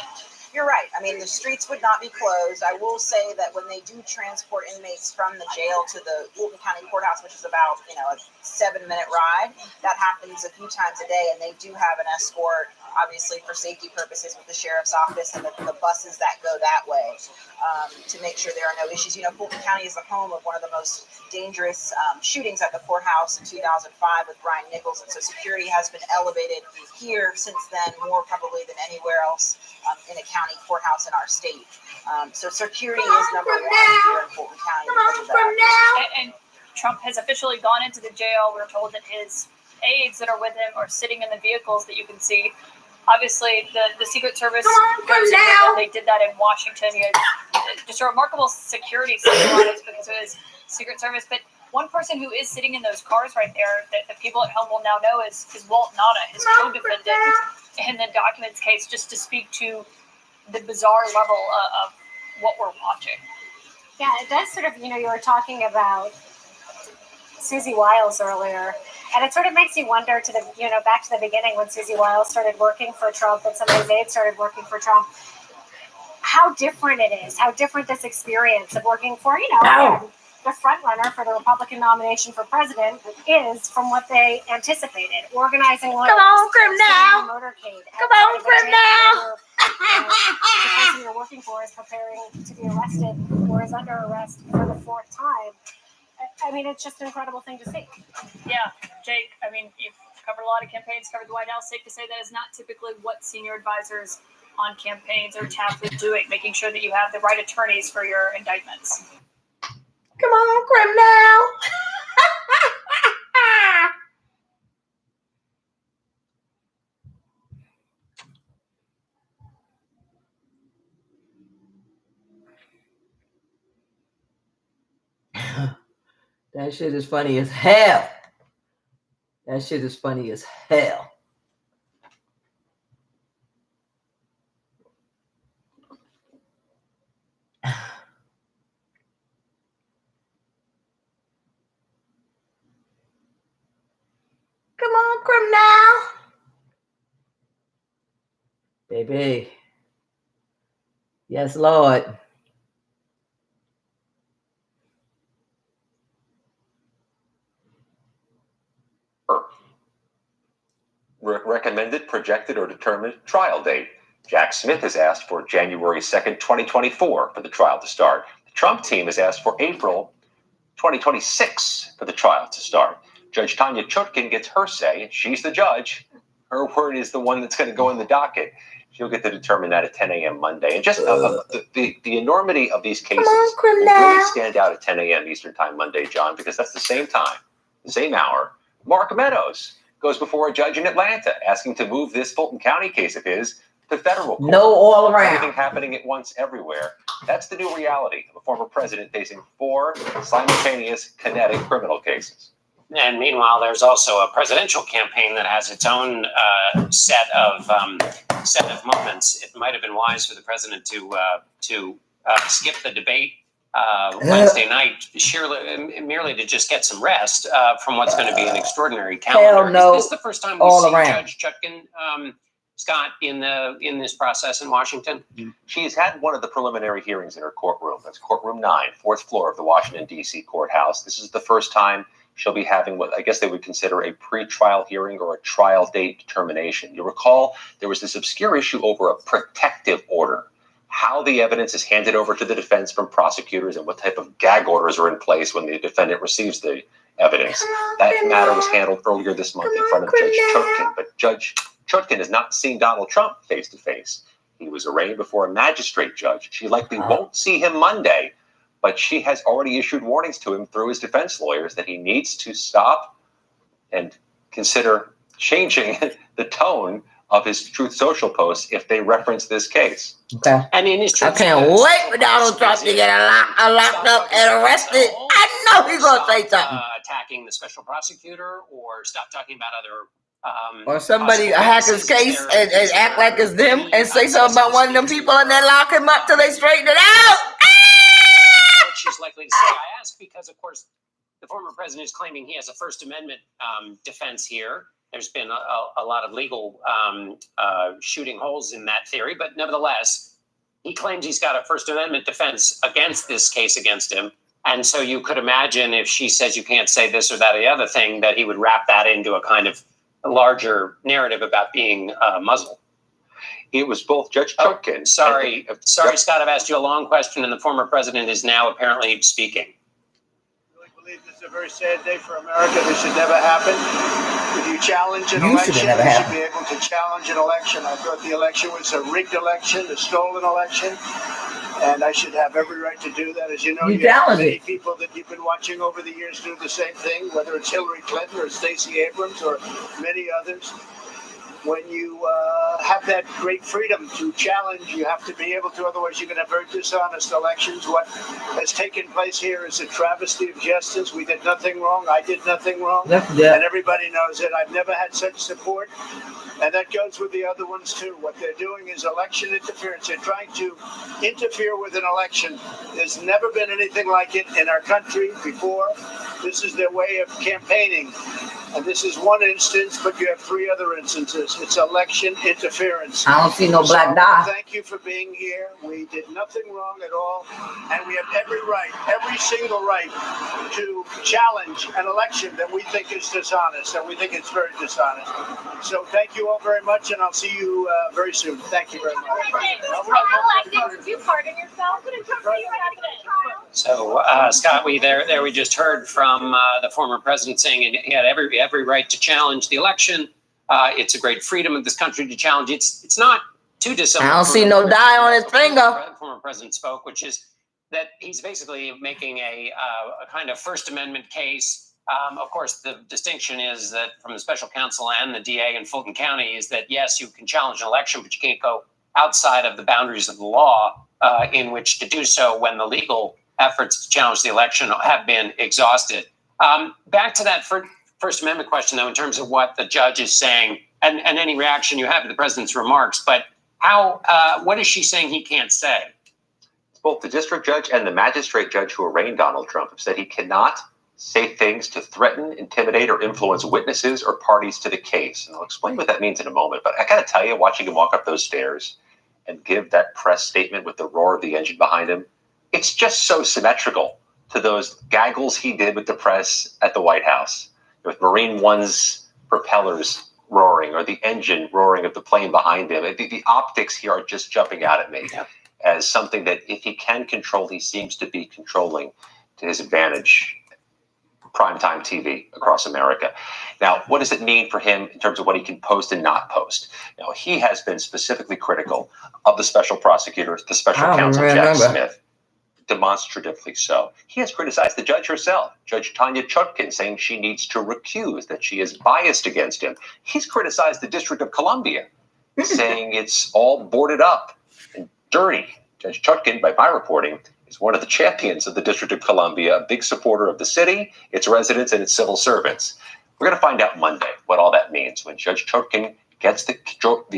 You're right. I mean, the streets would not be closed. I will say that when they do transport inmates from the jail to the Fulton County Courthouse, which is about, a 7-minute ride, that happens a few times a day, and they do have an escort, obviously for safety purposes, with the sheriff's office and the buses that go that way to make sure there are no issues. Fulton County is the home of one of the most dangerous shootings at the courthouse in 2005 with Brian Nichols, and so security has been elevated here since then, more probably than anywhere else in a county courthouse in our state. So security is number one here in Fulton County because of that. And Trump has officially gone into the jail. We're told that his aides that are with him are sitting in the vehicles that you can see. Obviously, the Secret Service goes in with him. They did that in Washington. He had just a remarkable security system on it because of his Secret Service. But one person who is sitting in those cars right there that the people at home will now know is Walt Nada, his co-defendant. in the documents case, just to speak to the bizarre level of what we're watching. Yeah, it does sort of, you were talking about Susie Wiles earlier, and it sort of makes you wonder to the, back to the beginning when Susie Wiles started working for Trump and some of his aides started working for Trump, how different it is, how different this experience of working for, again, the front runner for the Republican nomination for president is from what they anticipated. Organizing Come on, Grim now. Motorcade. Come on, Grim now. The person you're working for is preparing to be arrested or is under arrest for the fourth time. I mean, it's just an incredible thing to see. Yeah, Jake, I mean, you've covered a lot of campaigns, covered the White House. Safe to say that is not typically what senior advisors on campaigns are tasked with doing, making sure that you have the right attorneys for your indictments. Come on, Grim now. That shit is funny as hell. That shit is funny as hell. Come on, Grim now. Baby. Yes, Lord. Recommended, projected, or determined trial date. Jack Smith has asked for January 2nd, 2024 for the trial to start. The Trump team has asked for April 2026 for the trial to start. Judge Tanya Chutkin gets her say. She's the judge. Her word is the one that's going to go in the docket. She'll get to determine that at 10 a.m. Monday. And just the enormity of these cases will really stand out at 10 a.m. Eastern Time Monday, John, because that's the same time, the same hour. Mark Meadows goes before a judge in Atlanta asking to move this Fulton County case of his to federal court. No all around. Everything happening at once everywhere. That's the new reality of a former president facing 4 simultaneous kinetic criminal cases. And meanwhile, there's also a presidential campaign that has its own set of moments. It might have been wise for the president to skip the debate Wednesday night, merely to just get some rest from what's going to be an extraordinary calendar. Hell no. Is this the first time we've seen Judge Chutkin, Scott, in this process in Washington? She's had one of the preliminary hearings in her courtroom. That's courtroom 9, 4th floor of the Washington, D.C. courthouse. This is the first time she'll be having what I guess they would consider a pre-trial hearing or a trial date determination. You recall there was this obscure issue over a protective order, how the evidence is handed over to the defense from prosecutors and what type of gag orders are in place when the defendant receives the evidence. That matter was handled earlier this month in front of Judge Chutkin, but Judge Chutkin has not seen Donald Trump face to face. He was arraigned before a magistrate judge. She likely won't see him Monday, but she has already issued warnings to him through his defense lawyers that he needs to stop and consider changing the tone of his Truth Social posts if they reference this case. Okay. And in his I can't wait for Donald Trump to get locked up and arrested. I know he's going to say something. Attacking the special prosecutor, or stop talking about other or somebody hack his case and act like it's them and say something about one of them people and then lock him up till they straighten it out. What she's likely to say. I ask because, of course, the former president is claiming he has a First Amendment defense here. There's been a lot of legal shooting holes in that theory, but nevertheless, he claims he's got a First Amendment defense against this case against him. And so you could imagine if she says you can't say this or that or the other thing, that he would wrap that into a kind of a larger narrative about being Muslim. It was both Judge Chutkin. Sorry, Scott, I've asked you a long question, and the former president is now apparently speaking. I really believe this is a very sad day for America. This should never happen. If you challenge an election, you should be able to challenge an election. I thought the election was a rigged election, a stolen election, and I should have every right to do that. As you know, you have many people that you've been watching over the years do the same thing, whether it's Hillary Clinton or Stacey Abrams or many others. when you have that great freedom to challenge, you have to be able to, otherwise you're going to have very dishonest elections. What has taken place here is a travesty of justice. We did nothing wrong. I did nothing wrong. Yeah. And everybody knows it. I've never had such support. And that goes with the other ones too. What they're doing is election interference. They're trying to interfere with an election. There's never been anything like it in our country before. This is their way of campaigning. And this is one instance, but you have 3 other instances. It's election interference. I don't see no black dye. Thank you for being here. We did nothing wrong at all. And we have every right, every single right to challenge an election that we think is dishonest, and we think it's very dishonest. So thank you all very much, and I'll see you very soon. Thank you very much. So, Scott, we just heard from the former president saying he had every right to challenge the election. It's a great freedom of this country to challenge. It's not too dissimilar. I don't see no dye on his finger. The former president spoke, which is that he's basically making a kind of First Amendment case. Of course, the distinction is that from the special counsel and the DA in Fulton County is that, yes, you can challenge an election, but you can't go outside of the boundaries of the law in which to do so when the legal efforts to challenge the election have been exhausted. Back to that First Amendment question, though, in terms of what the judge is saying and any reaction you have to the president's remarks, but what is she saying he can't say? Both the district judge and the magistrate judge who arraigned Donald Trump have said he cannot say things to threaten, intimidate, or influence witnesses or parties to the case. And I'll explain what that means in a moment. But I got to tell you, watching him walk up those stairs and give that press statement with the roar of the engine behind him, it's just so symmetrical to those gaggles he did with the press at the White House, with Marine One's propellers roaring or the engine roaring of the plane behind him. The optics here are just jumping out at me as something that if he can control, he seems to be controlling to his advantage. Primetime TV across America. Now, what does it mean for him in terms of what he can post and not post? Now, he has been specifically critical of the special prosecutor, the special counsel, Jack Smith, demonstratively so. He has criticized the judge herself, Judge Tanya Chutkan, saying she needs to recuse, that she is biased against him. He's criticized the District of Columbia, saying it's all boarded up and dirty. Judge Chutkan, by my reporting, is one of the champions of the District of Columbia, a big supporter of the city, its residents, and its civil servants. We're going to find out Monday what all that means when Judge Chutkan gets the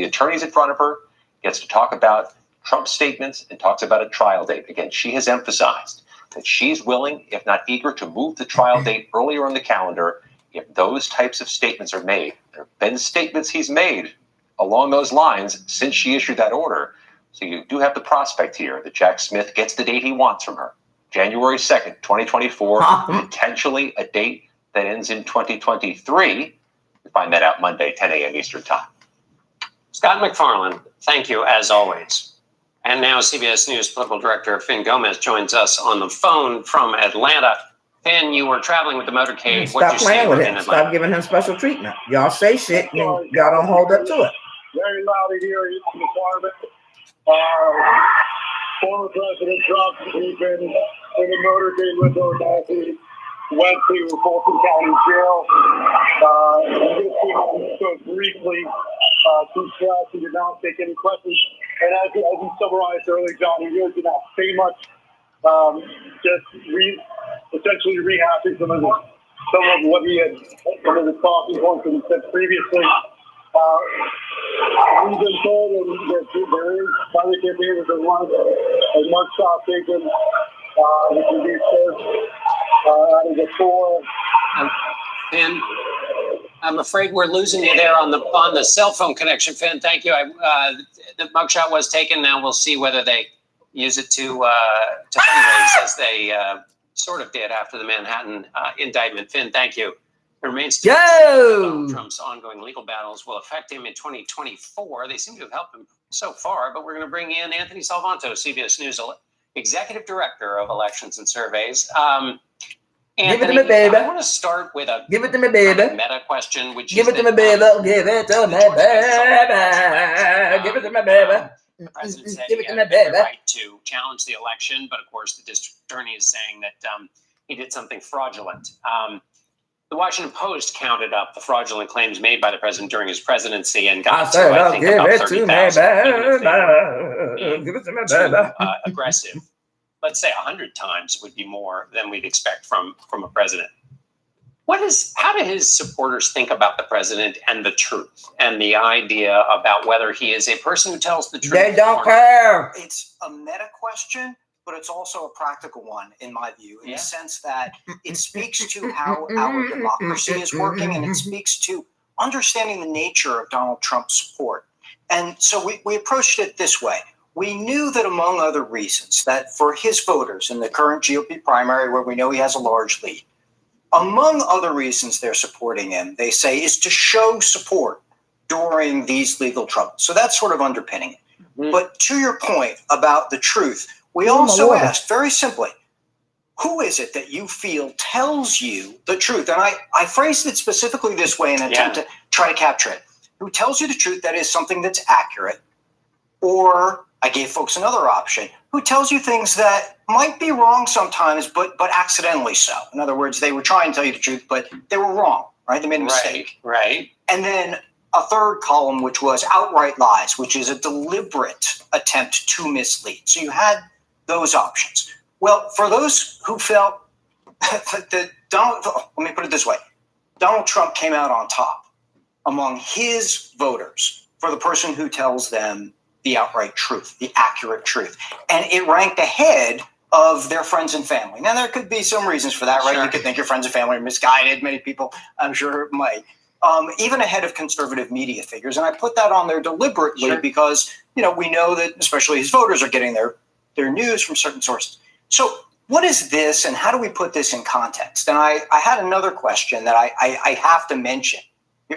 attorneys in front of her, gets to talk about Trump's statements, and talks about a trial date. Again, she has emphasized that she's willing, if not eager, to move the trial date earlier on the calendar if those types of statements are made. There have been statements he's made along those lines since she issued that order. So you do have the prospect here that Jack Smith gets the date he wants from her. January 2nd, 2024, potentially a date that ends in 2023. We find that out Monday, 10 a.m. Eastern Time. Scott McFarland, thank you as always. And now CBS News political director Finn Gomez joins us on the phone from Atlanta. Finn, you were traveling with the motorcade. Stop playing with him. Stop giving him special treatment. Y'all say shit and y'all don't hold up to it. Very loud here in the department. Former President Trump, he's been in the motorcade with us as he went to Fulton County Jail. And just spoke briefly to press. He did not take any questions. And as you summarized earlier, John, he really did not say much. Essentially rehashing some of what he had, some of the talking points that he said previously. We've been told that there is, by the campaign, that there was a mugshot taken, which will be searched out of the 4. Finn, I'm afraid we're losing you there on the cell phone connection. Finn, thank you. The mugshot was taken. Now we'll see whether they use it to fundraise, as they sort of did after the Manhattan indictment. Finn, thank you. It remains to be seen Donald Trump's ongoing legal battles will affect him in 2024. They seem to have helped him so far, but we're going to bring in Anthony Salvanto, CBS News Executive Director of Elections and Surveys. Anthony, give it to me, baby. I want to start with a give it to me, baby. Meta question, which give is it to me, baby. Give it to me, baby. Give it to me, baby. The president said he had the right to challenge the election, but of course the district attorney is saying that he did something fraudulent. The Washington Post counted up the fraudulent claims made by the president during his presidency and got to, I think, about 30,000. Even if they were too aggressive. Let's say 100 times would be more than we'd expect from a president. How do his supporters think about the president and the truth and the idea about whether he is a person who tells the truth? They don't care. It's a meta question, but it's also a practical one, in my view, in the sense that it speaks to how our democracy is working, and it speaks to understanding the nature of Donald Trump's support. And so we approached it this way. We knew that, among other reasons, that for his voters in the current GOP primary, where we know he has a large lead, among other reasons they're supporting him, they say, is to show support during these legal troubles. So that's sort of underpinning it. Mm-hmm. But to your point about the truth, we also asked very simply, who is it that you feel tells you the truth? And I phrased it specifically this way in an attempt to try to capture it. Who tells you the truth that is something that's accurate? Or I gave folks another option. Who tells you things that might be wrong sometimes, but accidentally so? In other words, they were trying to tell you the truth, but they were wrong, right? They made a mistake. Right. And then a third column, which was outright lies, which is a deliberate attempt to mislead. So you had those options. Well, for those who felt that let me put it this way. Donald Trump came out on top among his voters for the person who tells them the outright truth, the accurate truth. And it ranked ahead of their friends and family. Now, there could be some reasons for that, right? Sure. You could think your friends and family are misguided. Many people, I'm sure, might. Even ahead of conservative media figures. And I put that on there deliberately because, we know that especially his voters are getting their news from certain sources. So what is this and how do we put this in context? And I had another question that I have to mention.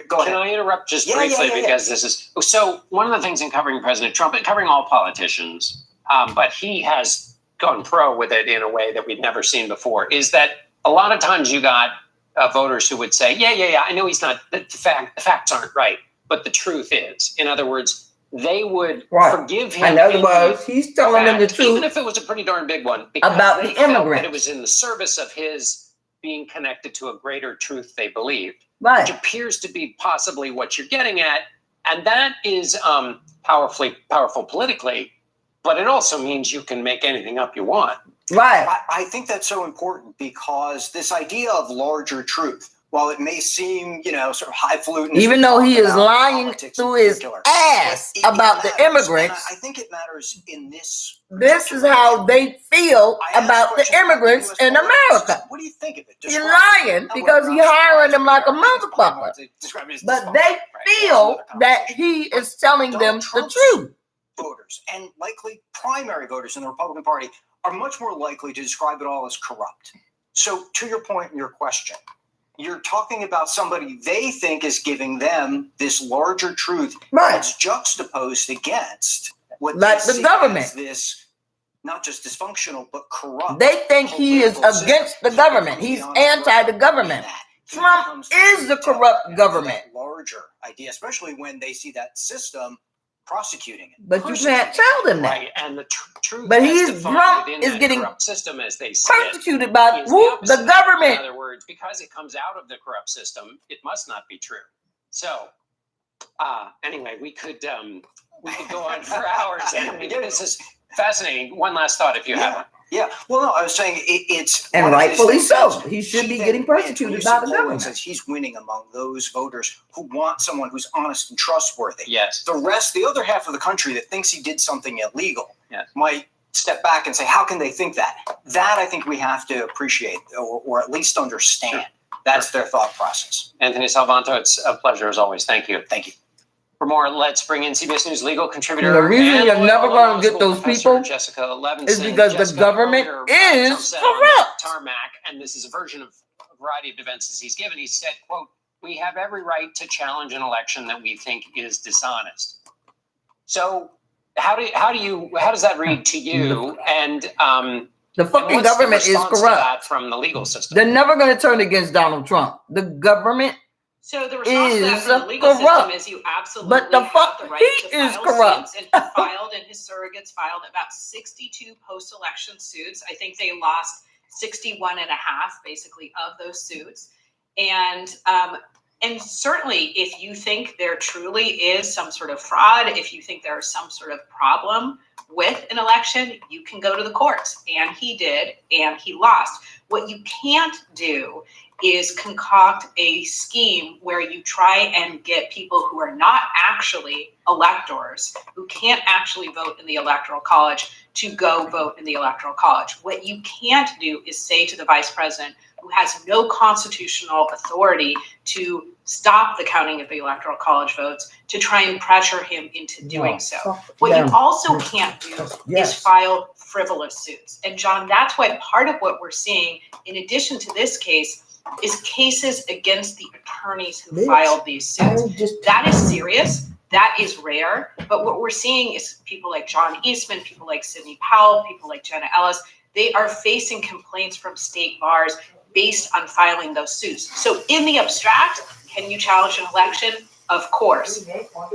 Go ahead. Can I interrupt just briefly because this is so one of the things in covering President Trump and covering all politicians, but he has gone pro with it in a way that we've never seen before, is that a lot of times you got voters who would say, I know he's not, the facts aren't right, but the truth is. In other words, they would forgive him. In other words, he's telling them the truth. Even if it was a pretty darn big one. About the immigrants. That it was in the service of his being connected to a greater truth they believed. Right. Which appears to be possibly what you're getting at. And that is powerful politically, but it also means you can make anything up you want. Right. I think that's so important because this idea of larger truth, while it may seem, sort of highfalutin, even though he is lying through his ass about the immigrants, I think it matters in this. This is how they feel about the immigrants in America. What do you think of it? He's lying because he's hiring them like a motherfucker. But they feel that he is telling them the truth. Voters and likely primary voters in the Republican Party are much more likely to describe it all as corrupt. So to your point and your question, you're talking about somebody they think is giving them this larger truth that's juxtaposed against what like the government. This not just dysfunctional but corrupt. They think he is against the government. He's anti the government. Trump is the corrupt government. Larger idea, especially when they see that system prosecuting it. But you can't tell them that. Right, and the truth. But Trump is getting system as they persecuted by the government. In other words, because it comes out of the corrupt system, it must not be true. So, anyway, we could go on for hours. And this is fascinating. One last thought, if you have one. Yeah. Well, no, I was saying it's and rightfully so. He should be getting persecuted by the government. Says he's winning among those voters who want someone who's honest and trustworthy. Yes. The other half of the country that thinks he did something illegal, might step back and say, "How can they think that?" That I think we have to appreciate, or at least understand. Sure. That's their thought process. Anthony Salvanto, it's a pleasure as always. Thank you. Thank you. For more, let's bring in CBS News legal contributor. The reason you're never going to get those people Jessica Levinson, is because the government is corrupt. Tarmac, and this is a version of a variety of defenses he's given. He said, quote, "We have every right to challenge an election that we think is dishonest." So how does that read to you? And the fucking government is corrupt from the legal system. They're never going to turn against Donald Trump. The government So the response to that from the legal system is you absolutely have the right to file suits, and he filed and his surrogates filed about 62 post-election suits. I think they lost 61 and a half basically of those suits. And certainly, if you think there truly is some sort of fraud, if you think there is some sort of problem with an election, you can go to the courts. And he did, and he lost. What you can't do is concoct a scheme where you try and get people who are not actually electors, who can't actually vote in the Electoral College, to go vote in the Electoral College. What you can't do is say to the vice president, who has no constitutional authority to stop the counting of the Electoral College votes, to try and pressure him into doing so. What you also can't do is file frivolous suits. And John, that's why part of what we're seeing, in addition to this case, is cases against the attorneys who filed these suits. That is serious. That is rare. But what we're seeing is people like John Eastman, people like Sidney Powell, people like Jenna Ellis, they are facing complaints from state bars based on filing those suits. So in the abstract, can you challenge an election? Of course.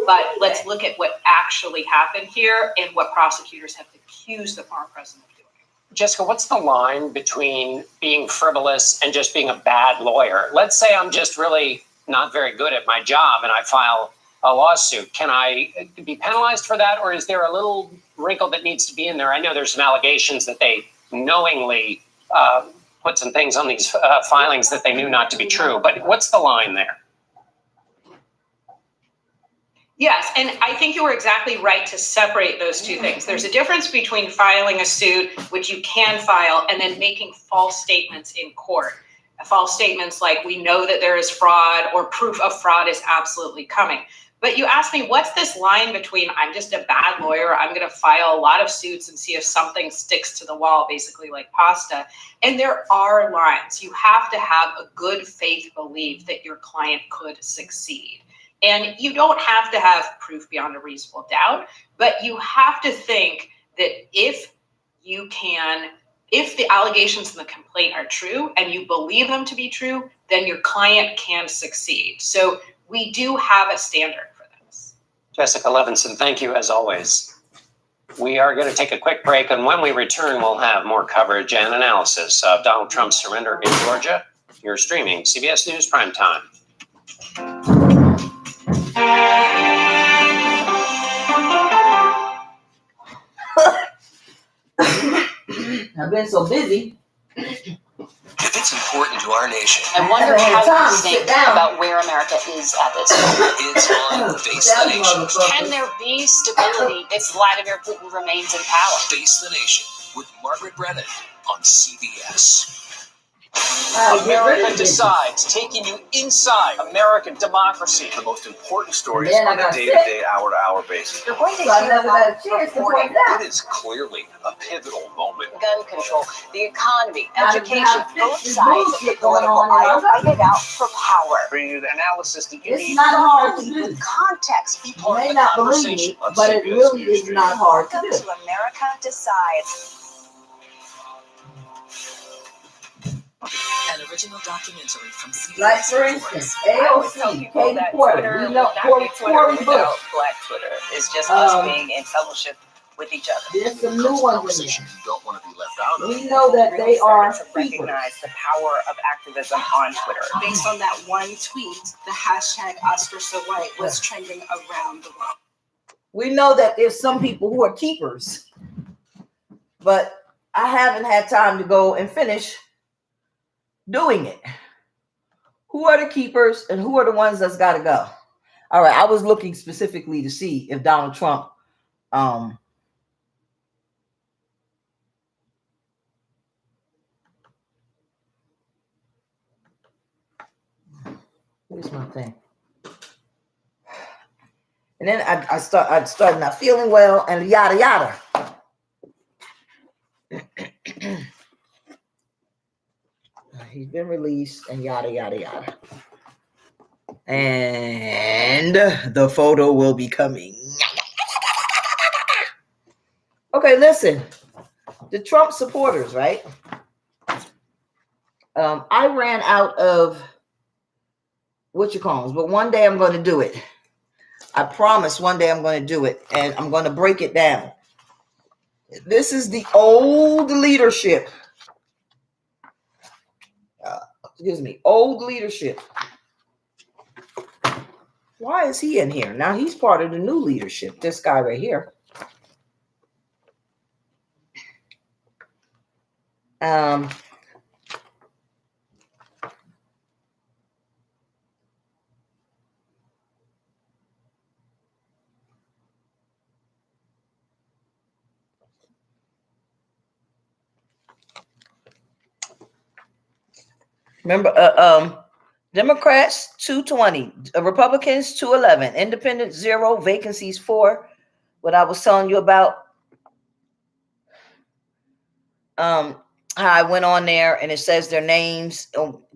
But let's look at what actually happened here and what prosecutors have accused the former president of doing. Jessica, what's the line between being frivolous and just being a bad lawyer? Let's say I'm just really not very good at my job and I file a lawsuit. Can I be penalized for that? Or is there a little wrinkle that needs to be in there? I know there's some allegations that they knowingly put some things on these filings that they knew not to be true. But what's the line there? Yes, and I think you were exactly right to separate those two things. There's a difference between filing a suit, which you can file, and then making false statements in court. False statements like, we know that there is fraud, or proof of fraud is absolutely coming. But you asked me, what's this line between I'm just a bad lawyer, I'm going to file a lot of suits and see if something sticks to the wall, basically like pasta. And there are lines. You have to have a good faith belief that your client could succeed. And you don't have to have proof beyond a reasonable doubt, but you have to think that if the allegations in the complaint are true and you believe them to be true, then your client can succeed. So we do have a standard for this. Jessica Levinson, thank you as always. We are going to take a quick break, and when we return, we'll have more coverage and analysis of Donald Trump's surrender in Georgia. You're streaming CBS News Primetime. I've been so busy. If it's important to our nation, I wonder how you think about where America is at this point. it's on Face the Nation. Can there be stability if Vladimir Putin remains in power? Face the Nation with Margaret Brennan on CBS. America Decides, taking you inside American democracy. The most important stories on a day-to-day, hour-to-hour basis. You're going to hear about reporting. It is clearly a pivotal moment. Gun control, the economy, education, both sides of the political aisle fight it out for power. Bringing you the analysis that you need. It's not hard to do. With context, You may not believe me, but it really is not hard to welcome do. to America Decides. An original documentary from CBS. Like, for instance, AOC, Katie Porter, we know Corey Bush. Black Twitter is just us being in fellowship with each other. There's some new ones in there. You don't want to be left out of. We know that they are to people. recognize the power of activism on Twitter. Based on that one tweet, the hashtag #OscarSoWhite was trending around the world. We know that there's some people who are keepers, but I haven't had time to go and finish doing it. Who are the keepers and who are the ones that's got to go? All right, I was looking specifically to see if Donald Trump here's my thing. And then I started not feeling well and yada yada. He's been released and yada yada yada. And the photo will be coming. Okay, listen. The Trump supporters, right? I ran out of what you call them, but one day I'm going to do it. I promise one day I'm going to do it, and I'm going to break it down. This is the old leadership. excuse me, old leadership. Why is he in here? Now he's part of the new leadership. This guy right here. Remember, Democrats 220, Republicans 211, Independents 0, vacancies 4. What I was telling you about, how I went on there and it says their names,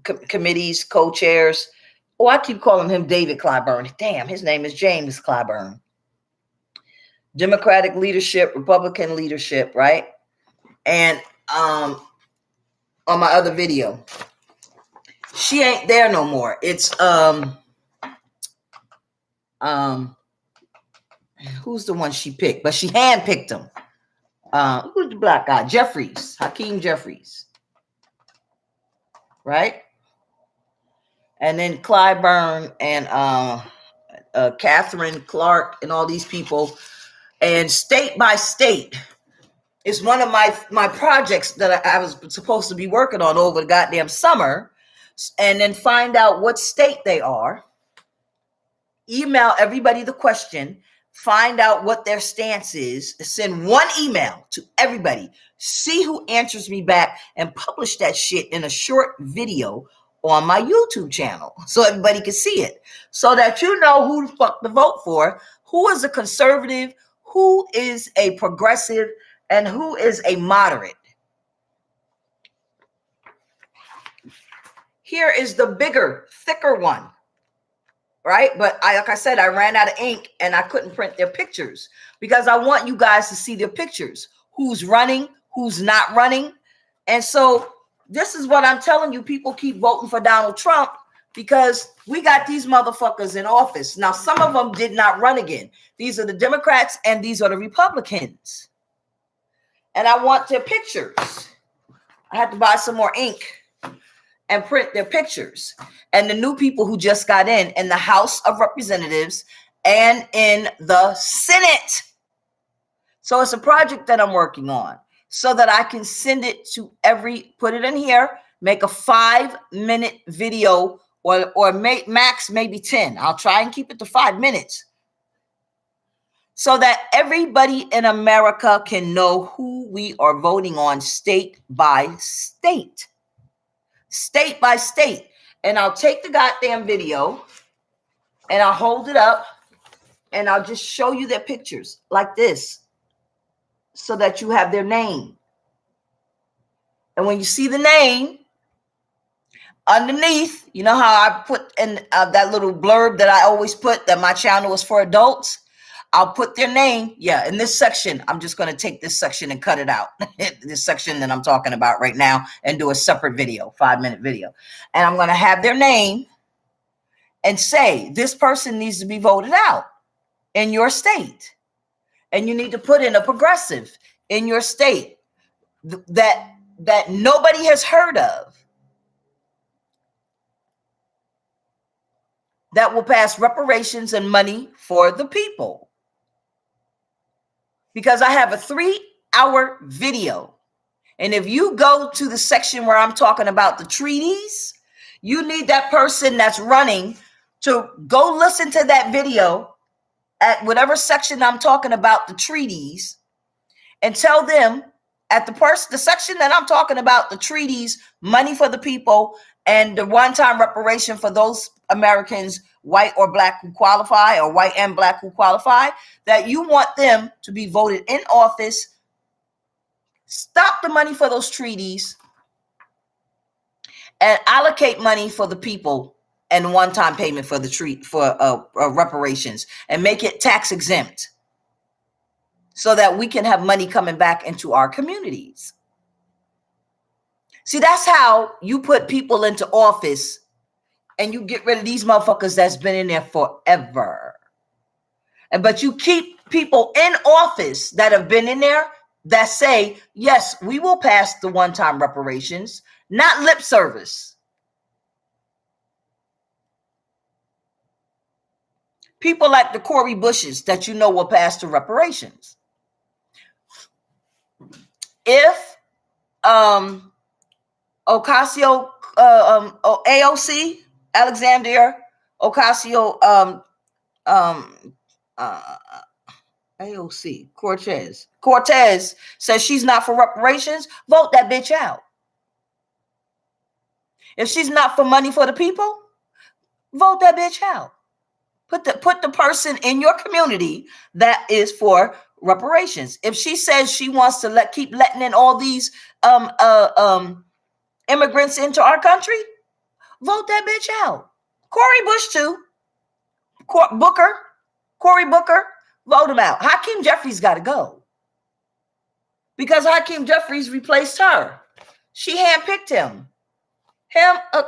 committees, co-chairs. Oh, I keep calling him David Clyburn. Damn, his name is James Clyburn. Democratic leadership, Republican leadership, right? And on my other video, she ain't there no more. It's who's the one she picked? But she handpicked him. Who's the black guy? Jeffries, Hakeem Jeffries, right? And then Clyburn and Catherine Clark and all these people. And state by state is one of my projects that I was supposed to be working on over the goddamn summer, and then find out what state they are. Email everybody the question, find out what their stance is, send one email to everybody, see who answers me back, and publish that shit in a short video on my YouTube channel so everybody can see it, so that you know who the fuck to vote for, who is a conservative, who is a progressive, and who is a moderate. Here is the bigger, thicker one. Right? But like I said, I ran out of ink and I couldn't print their pictures because I want you guys to see their pictures. Who's running, who's not running. And so this is what I'm telling you. People keep voting for Donald Trump because we got these motherfuckers in office. Now, some of them did not run again. These are the Democrats and these are the Republicans. And I want their pictures. I had to buy some more ink and print their pictures. And the new people who just got in the House of Representatives and in the Senate. So it's a project that I'm working on so that I can send it to put it in here, make a 5-minute video or max maybe 10. I'll try and keep it to 5 minutes so that everybody in America can know who we are voting on state by state. State by state. And I'll take the goddamn video and I'll hold it up and I'll just show you their pictures like this so that you have their name. And when you see the name underneath, you know how I put in that little blurb that I always put that my channel is for adults? I'll put their name. Yeah, in this section, I'm just going to take this section and cut it out. This section that I'm talking about right now and do a separate video, 5-minute video. And I'm going to have their name and say, this person needs to be voted out in your state. And you need to put in a progressive in your state that nobody has heard of, that will pass reparations and money for the people. Because I have a 3-hour video. And if you go to the section where I'm talking about the treaties, you need that person that's running to go listen to that video at whatever section I'm talking about the treaties and tell them at the section that I'm talking about the treaties, money for the people and the one-time reparation for those Americans, white or black, who qualify, or white and black who qualify, that you want them to be voted in office. Stop the money for those treaties and allocate money for the people and one-time payment for the reparations and make it tax exempt so that we can have money coming back into our communities. See, that's how you put people into office and you get rid of these motherfuckers that's been in there forever. But you keep people in office that have been in there that say, yes, we will pass the one-time reparations, not lip service. People like the Cori Bushes that you know will pass to reparations. If Ocasio, AOC, Alexandria Ocasio, AOC, Cortez says she's not for reparations, vote that bitch out. If she's not for money for the people, vote that bitch out. Put the person in your community that is for reparations. If she says she wants to keep letting in all these immigrants into our country, vote that bitch out. Cori Bush too. Cory Booker, vote him out. Hakeem Jeffries got to go because Hakeem Jeffries replaced her. She handpicked him.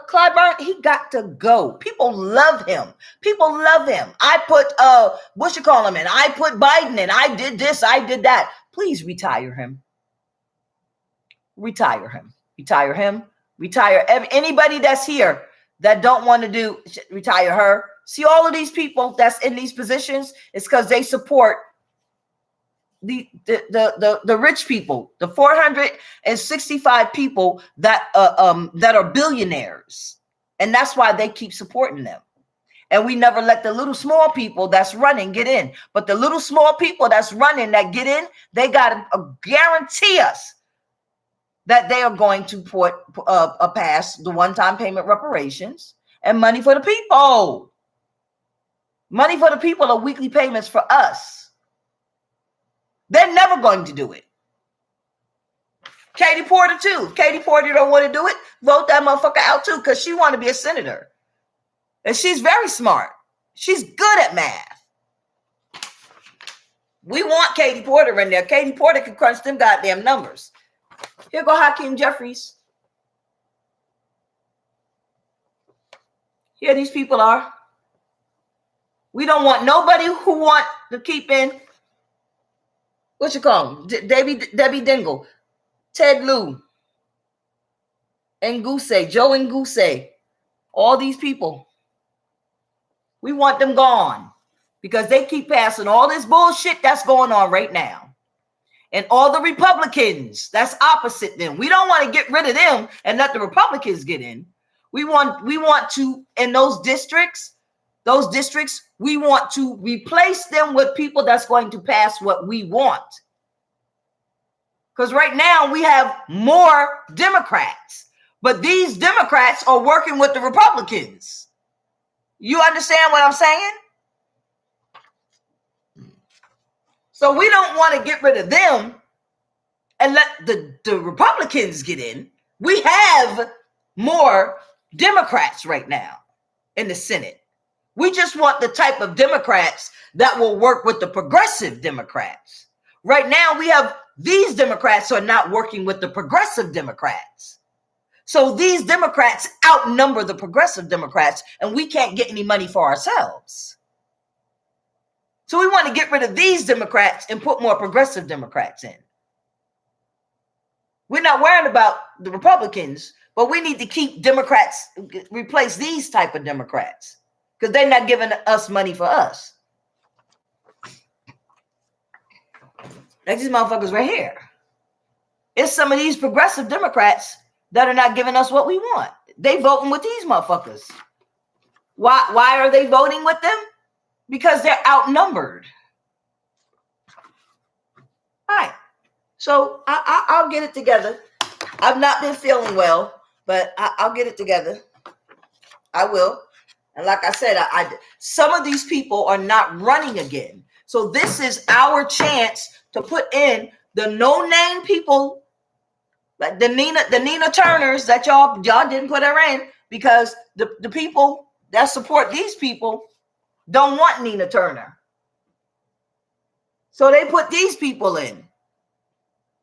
Clyburn, he got to go. People love him. I put what you call him in. I put Biden in. I did this. I did that. Please retire him. Retire anybody that's here that don't want to do. Retire her. See, all of these people that's in these positions, it's because they support the rich people, the 465 people that are billionaires, and that's why they keep supporting them. And we never let the little small people that's running get in. But the little small people that's running that get in, they got to guarantee us that they are going to pass the one-time payment reparations and money for the people. Money for the people are weekly payments for us. They're never going to do it. Katie Porter too. If Katie Porter don't want to do it, vote that motherfucker out too, because she want to be a senator. And she's very smart. She's good at math. We want Katie Porter in there. Katie Porter can crunch them goddamn numbers. Here go Hakeem Jeffries. Here these people are. We don't want nobody who want to keep in, what you call them? Debbie Dingle, Ted Lieu, Ngouse, Joe Ngouse, all these people. We want them gone because they keep passing all this bullshit that's going on right now. And all the Republicans that's opposite them. We don't want to get rid of them and let the Republicans get in. We want to, in those districts, we want to replace them with people that's going to pass what we want. Because right now we have more Democrats, but these Democrats are working with the Republicans. You understand what I'm saying? So we don't want to get rid of them and let the Republicans get in. We have more Democrats right now in the Senate. We just want the type of Democrats that will work with the progressive Democrats. Right now, we have these Democrats are not working with the progressive Democrats. So these Democrats outnumber the progressive Democrats, and we can't get any money for ourselves. So we want to get rid of these Democrats and put more progressive Democrats in. We're not worried about the Republicans, but we need to keep Democrats, replace these type of Democrats. Because they're not giving us money for us. Like these motherfuckers right here. It's some of these progressive Democrats that are not giving us what we want. They voting with these motherfuckers. Why are they voting with them? Because they're outnumbered. All right. So I'll get it together. I've not been feeling well, but I'll get it together. I will. And like I said, some of these people are not running again. So this is our chance to put in the no-name people, like the Nina Turners that y'all didn't put her in because the people that support these people don't want Nina Turner. So they put these people in.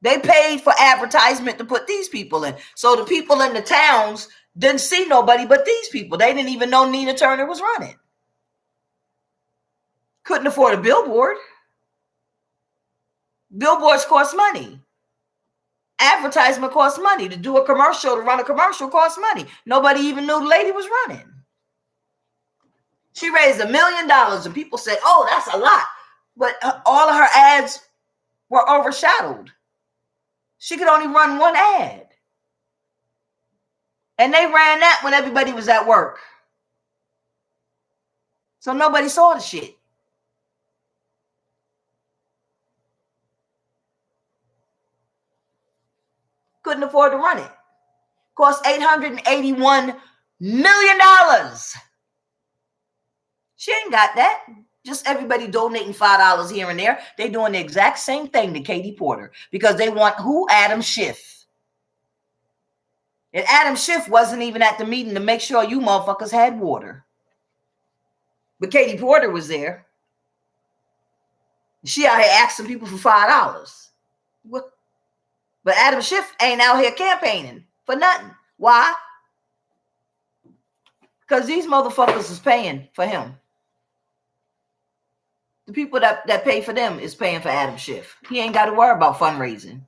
They paid for advertisement to put these people in. So the people in the towns didn't see nobody but these people. They didn't even know Nina Turner was running. Couldn't afford a billboard. Billboards cost money. Advertisement costs money. To do a commercial, to run a commercial costs money. Nobody even knew the lady was running. She raised $1 million, and people said, "Oh, that's a lot," but all of her ads were overshadowed. She could only run one ad, and they ran that when everybody was at work, so nobody saw the shit. Couldn't afford to run it. Cost $881 million. She ain't got that. Just everybody donating $5 here and there. They doing the exact same thing to Katie Porter because they want who? Adam Schiff. And Adam Schiff wasn't even at the meeting to make sure you motherfuckers had water. But Katie Porter was there. She out here asking people for $5. But Adam Schiff ain't out here campaigning for nothing. Why? Because these motherfuckers is paying for him. The people that pay for them is paying for Adam Schiff. He ain't got to worry about fundraising.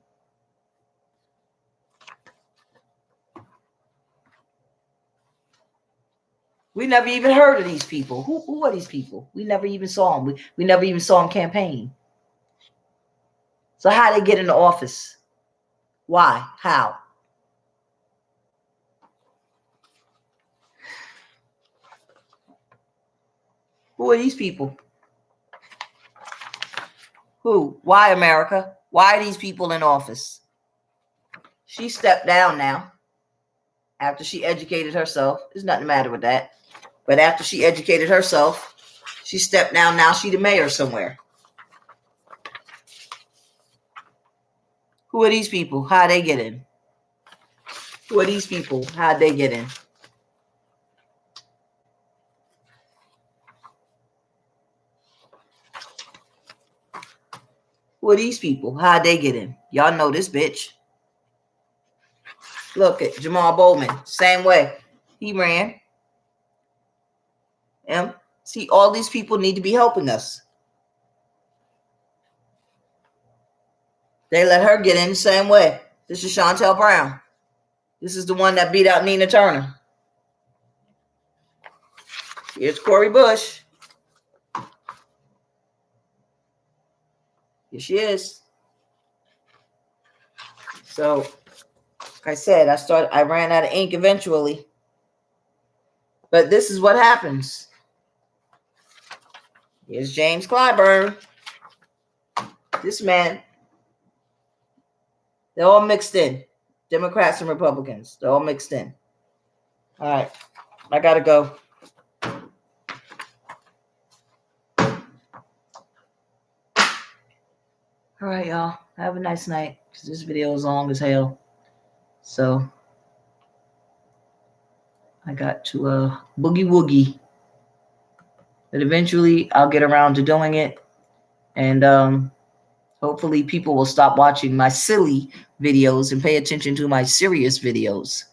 We never even heard of these people. Who are these people? We never even saw them. We never even saw them campaign. So how they get in the office? Why? How? Who are these people? Who? Why America? Why are these people in office? She stepped down now after she educated herself. There's nothing the matter with that. But after she educated herself, she stepped down. Now she the mayor somewhere. Who are these people? How they get in? Who are these people? How'd they get in? Who are these people? How'd they get in? Y'all know this bitch. Look at Jamal Bowman. Same way. He ran. See, all these people need to be helping us. They let her get in the same way. This is Chantel Brown. This is the one that beat out Nina Turner. Here's Cori Bush. Here she is. So, like I said, I ran out of ink eventually. But this is what happens. Here's James Clyburn. This man. They're all mixed in. Democrats and Republicans. They're all mixed in. All right. I got to go. All right, y'all. Have a nice night. Because this video is long as hell. So, I got to boogie woogie. But eventually, I'll get around to doing it. And hopefully, people will stop watching my silly videos and pay attention to my serious videos.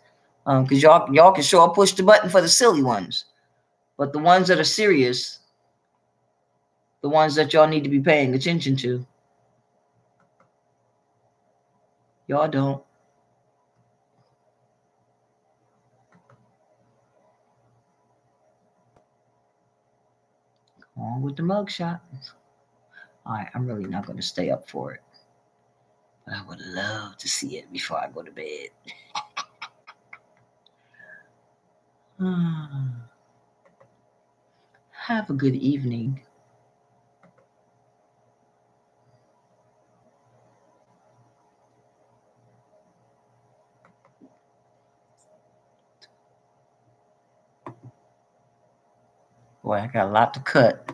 Because y'all can sure push the button for the silly ones. But the ones that are serious, the ones that y'all need to be paying attention to, y'all don't. Come on with the mugshot. All right, I'm really not going to stay up for it. But I would love to see it before I go to bed. Have a good evening. Boy, I got a lot to cut.